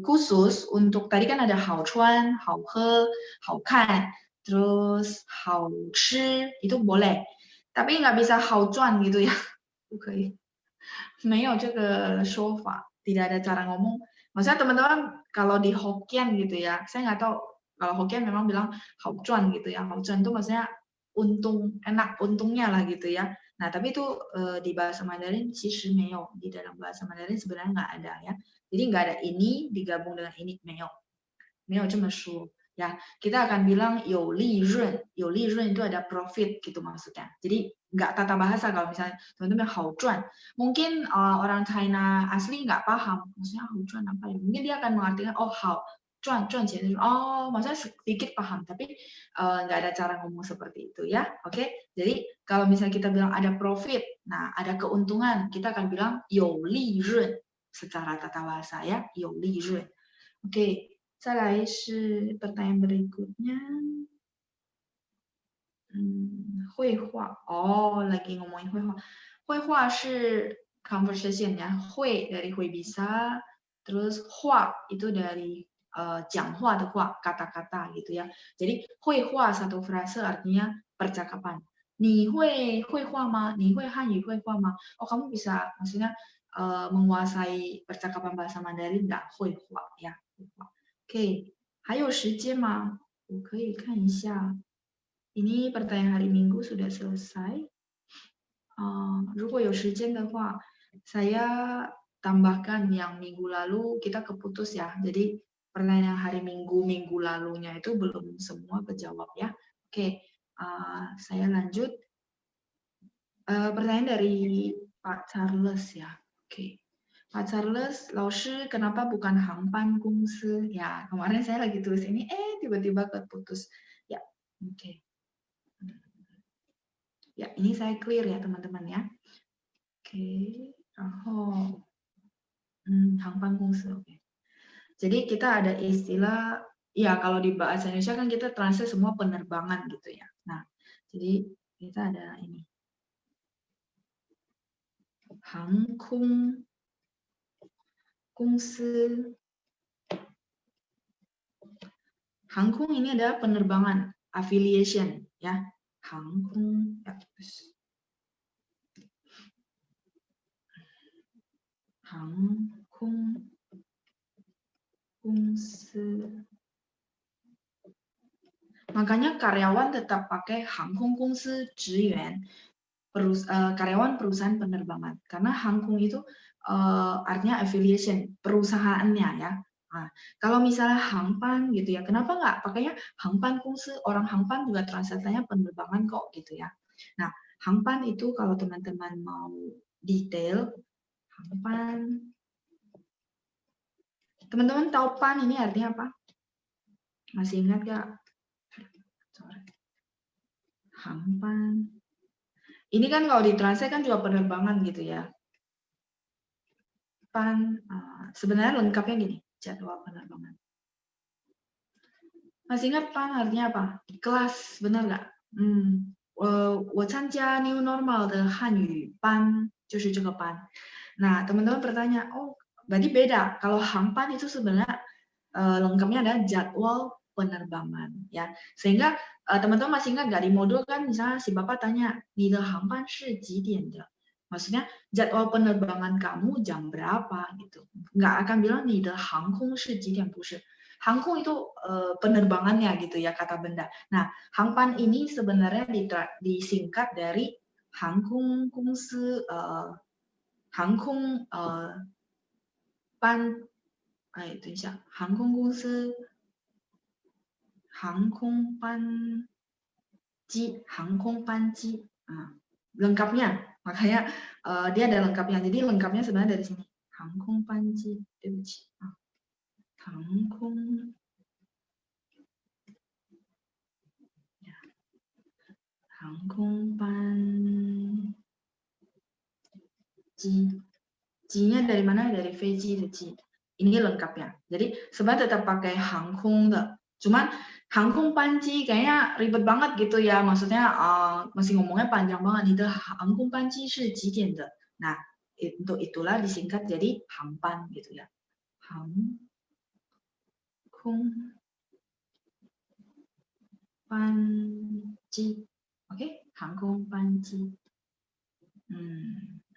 khusus untuk tadi kan ada 好穿, 好喝, 好看, terus 好吃, itu boleh. Tapi nggak bisa 好赚 gitu ya. 不可以. 没有这个说法, tidak ada cara ngomong. Maksudnya teman-teman kalau di Hokkien gitu ya, saya nggak tahu kalau Hokkien memang bilang 好赚 gitu ya. 好赚 itu maksudnya untung, enak untungnya lah gitu ya. Nah, tapi itu di bahasa Mandarin 其实没有, di dalam bahasa Mandarin sebenarnya nggak ada ya. Jadi nggak ada ini digabung dengan ini, 没有这么说 ya. Kita akan bilang 有利润, 有利润 itu ada profit gitu maksudnya. Jadi nggak tata bahasa kalau misalnya teman-teman 好赚. Mungkin orang China asli nggak paham maksudnya 好赚 apa ya. Mungkin dia akan mengartikan oh 好赚 钱, oh maksudnya sedikit paham, tapi nggak ada cara ngomong seperti itu ya. Oke, jadi kalau misalnya kita bilang ada profit, nah ada keuntungan, kita akan bilang 有利润 secara tata bahasa ya, 有利润. Oke, 再来是 pertanyaan berikutnya. 绘画, oh lagi ngomongin 绘画. 绘画是 conversation ya, 绘 dari 会 bisa, terus 画 itu dari 讲话的话, kata-kata gitu ya. Jadi 绘画 satu frase artinya percakapan. 你会绘画吗? 你会汉语绘画吗? Oh kamu bisa maksudnya menguasai percakapan bahasa Mandarin nggak? 绘画 ya, 绘画. Oke, 还有时间吗? 我可以看一下. Ini pertanyaan hari Minggu sudah selesai. 如果有时间的话, saya tambahkan yang minggu lalu kita keputus ya. Jadi pertanyaan hari minggu lalunya itu belum semua kejawab ya. Oke, saya lanjut. Pertanyaan dari Pak Charles ya. Oke. Pak Charles, 老师 kenapa bukan 航班公司? Ya, kemarin saya lagi tulis ini, tiba-tiba keputus. Ya, oke. Ya, ini saya clear ya teman-teman ya. Oke, 然后 航班公司, oke. Jadi kita ada istilah, ya kalau di bahasa Indonesia kan kita translate semua penerbangan gitu ya. Nah, jadi kita ada ini. Hangkong Kungsi. Hangkong ini adalah penerbangan, affiliation, ya. Hangkong, ya. Hangkong Kungsi. Makanya karyawan tetap pakai Hangkong Kungsi Zhiyuan, karyawan perusahaan penerbangan. Karena Hangkong itu artinya affiliation, perusahaannya ya. Nah, kalau misalnya Hangpan gitu ya, kenapa nggak pakainya Hangpan Kungsi? Orang Hangpan juga translate-nya penerbangan kok gitu ya. Nah, Hangpan itu kalau teman-teman mau detail, Hangpan. Teman-teman tahu pan ini artinya apa? Masih ingat nggak? Hangpan. Ini kan kalau ditranslate kan juga penerbangan gitu ya. Pan, sebenarnya lengkapnya gini, jadwal penerbangan. Masih ingat pan artinya apa? Kelas, benar nggak? 我参加 new normal 的汉语班，就是这个班。Nah, teman-teman bertanya, oh berarti beda. Kalau Hangpan itu sebenarnya lengkapnya adalah jadwal penerbangan, ya. Sehingga teman-teman masih ingat nggak di modul kan misalnya si bapak tanya, 你的航班是几点的? Maksudnya jadwal penerbangan kamu jam berapa gitu. Nggak akan bilang 你的航空是几点, 不是. Hangkong itu penerbangannya gitu ya kata benda. Nah, Hangpan ini sebenarnya disingkat dari Hangkong Kungsi Hangkong 班，哎，等一下，航空公司航空班机，航空班机lengkapnya, makanya dia ada lengkapnya. Jadi lengkapnya sebenarnya dari sini. Hangkong Panji, 对不起啊，航空班机，Ji-nya dari mana? Dari Feiji de Ji. Ini lengkapnya. Jadi sebenarnya tetap pakai Hangkong de. Cuman Hangkong Panji kayaknya ribet banget gitu ya. Maksudnya masih ngomongnya panjang banget. Itu Hangkong Panji shi ji dian de. Nah, untuk itulah disingkat jadi Hangpan gitu ya. Hangkong Panji. Oke, Hangkong Panji.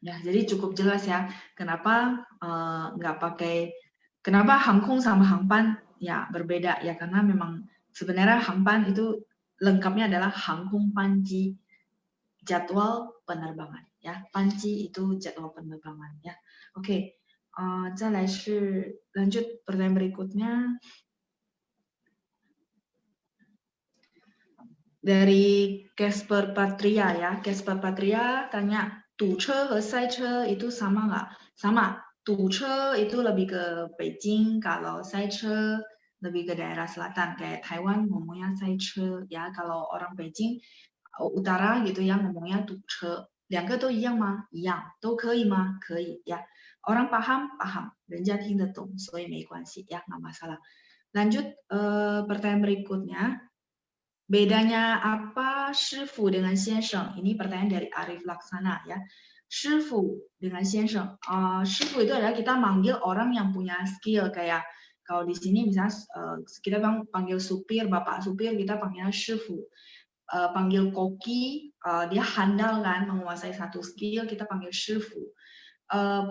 Ya, jadi cukup jelas ya. Kenapa nggak pakai, kenapa Hangkong sama Hangpan ya berbeda ya, karena memang sebenarnya Hangpan itu lengkapnya adalah Hangkong Panji, jadwal penerbangan ya. Panji itu jadwal penerbangan ya. Oke, 再来是 lanjut pertanyaan berikutnya. Dari Casper Patria ya. Casper Patria tanya, 堵车和塞车 itu sama nggak? Sama. 堵车 itu lebih ke Beijing, kalau 塞车 lebih ke daerah selatan, kayak Taiwan ngomongnya 塞车 ya. Kalau orang Beijing utara gitu ya ngomongnya 堵车. 两个都一样吗? 一样. 都可以吗? 可以 ya. Orang paham? Paham. 人家听得懂, 所以没关系 ya, nggak masalah. Lanjut pertanyaan berikutnya. Bedanya apa 师傅 dengan 先生? Ini pertanyaan dari Arif Laksana ya. 师傅 dengan 先生. 师傅 itu adalah kita manggil orang yang punya skill, kayak kalau di sini misalnya kita panggil supir, bapak supir kita panggilnya 师傅. Panggil koki, dia handal kan menguasai satu skill, kita panggil 师傅.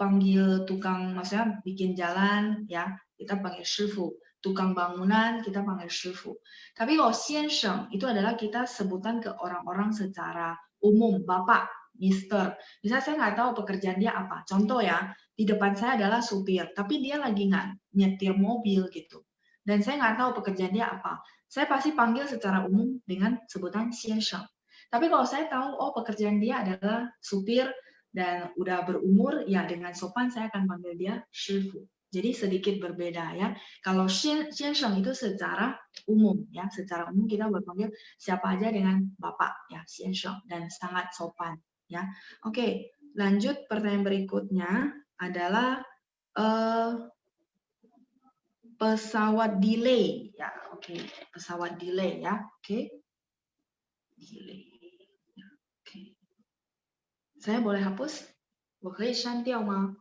Panggil tukang maksudnya bikin jalan ya, kita panggil 师傅. Tukang bangunan kita panggil 师傅. Tapi kalau 先生 itu adalah kita sebutan ke orang-orang secara umum, bapak, mister. Misalnya saya nggak tahu pekerjaan dia apa. Contoh ya, di depan saya adalah supir, tapi dia lagi nggak nyetir mobil gitu. Dan saya nggak tahu pekerjaan dia apa. Saya pasti panggil secara umum dengan sebutan 先生. Tapi kalau saya tahu, oh pekerjaan dia adalah supir dan udah berumur, ya dengan sopan saya akan panggil dia 师傅. Jadi sedikit berbeda ya. Kalau 先生 itu secara umum ya, secara umum kita berpanggil siapa aja dengan bapak ya, 先生 dan sangat sopan ya. Oke, lanjut pertanyaan berikutnya adalah pesawat delay ya. Oke, pesawat delay ya. Oke. Delay. Oke. Saya boleh hapus? 我可以删掉吗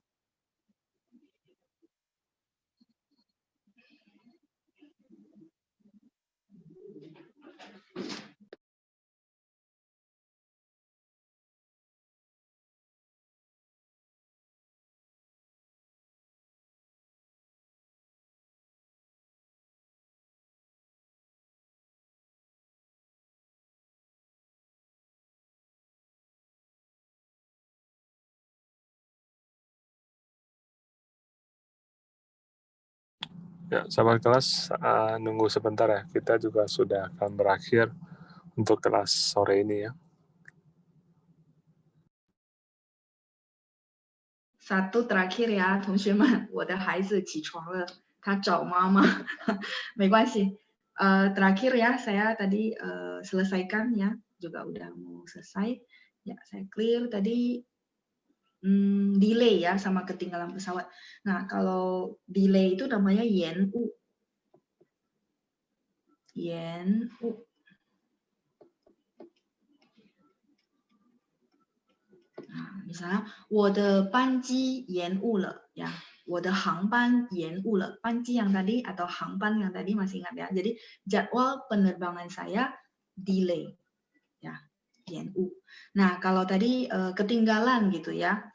？Ya, sahabat kelas, nunggu sebentar ya. Kita juga sudah akan berakhir untuk kelas sore ini ya. 1 terakhir ya，同学们，我的孩子起床了，他找妈妈，没关系。terakhir ya, saya tadi selesaikan ya, juga udah mau selesai. Ya, saya clear tadi delay ya sama ketinggalan pesawat. Nah, kalau delay itu namanya延误. 延误. Nah, misalnya 我的班机延误了 ya. 我的航班延误了. 班机yang tadi atau 航班 yang tadi masih ingat ya. Jadi jadwal penerbangan saya delay ya, 延误. Nah, kalau tadi ketinggalan gitu ya.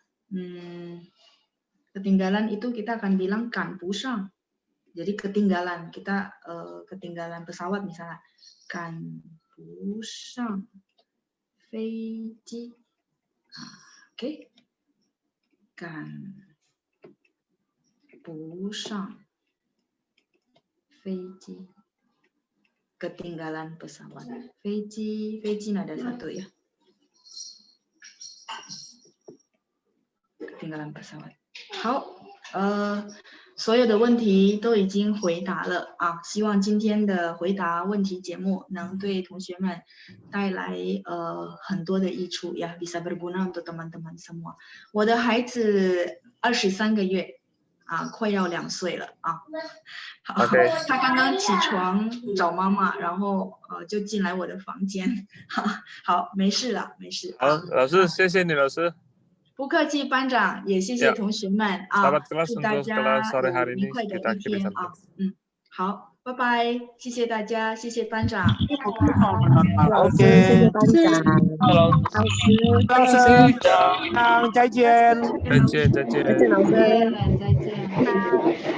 Ketinggalan itu kita akan bilang 赶不上. Jadi ketinggalan, kita ketinggalan pesawat misalnya 赶不上飞机. Oke. 赶不上飞机. Ketinggalan pesawat. 飞机 nada 1 ya. Ketinggalan pesawat. 好，所有的问题都已经回答了啊，希望今天的回答问题节目能对同学们带来很多的益处呀，bisa berguna untuk teman-teman semua。我的孩子23个月啊，快要2岁了啊。好， Okay. 他刚刚起床找妈妈，然后就进来我的房间。好，没事了，没事。好，老师，谢谢你，老师。不客气，班长，也谢谢同学们啊， Sahabat kelas 祝大 untuk 家 kelas sore 有 hari 愉 ini 快的 kita 一 akhiri 天 sampai 啊。好，拜拜，谢谢大家，谢谢班长。老师，谢谢班长。老师，再见。再见，再见。再见，老师。再见。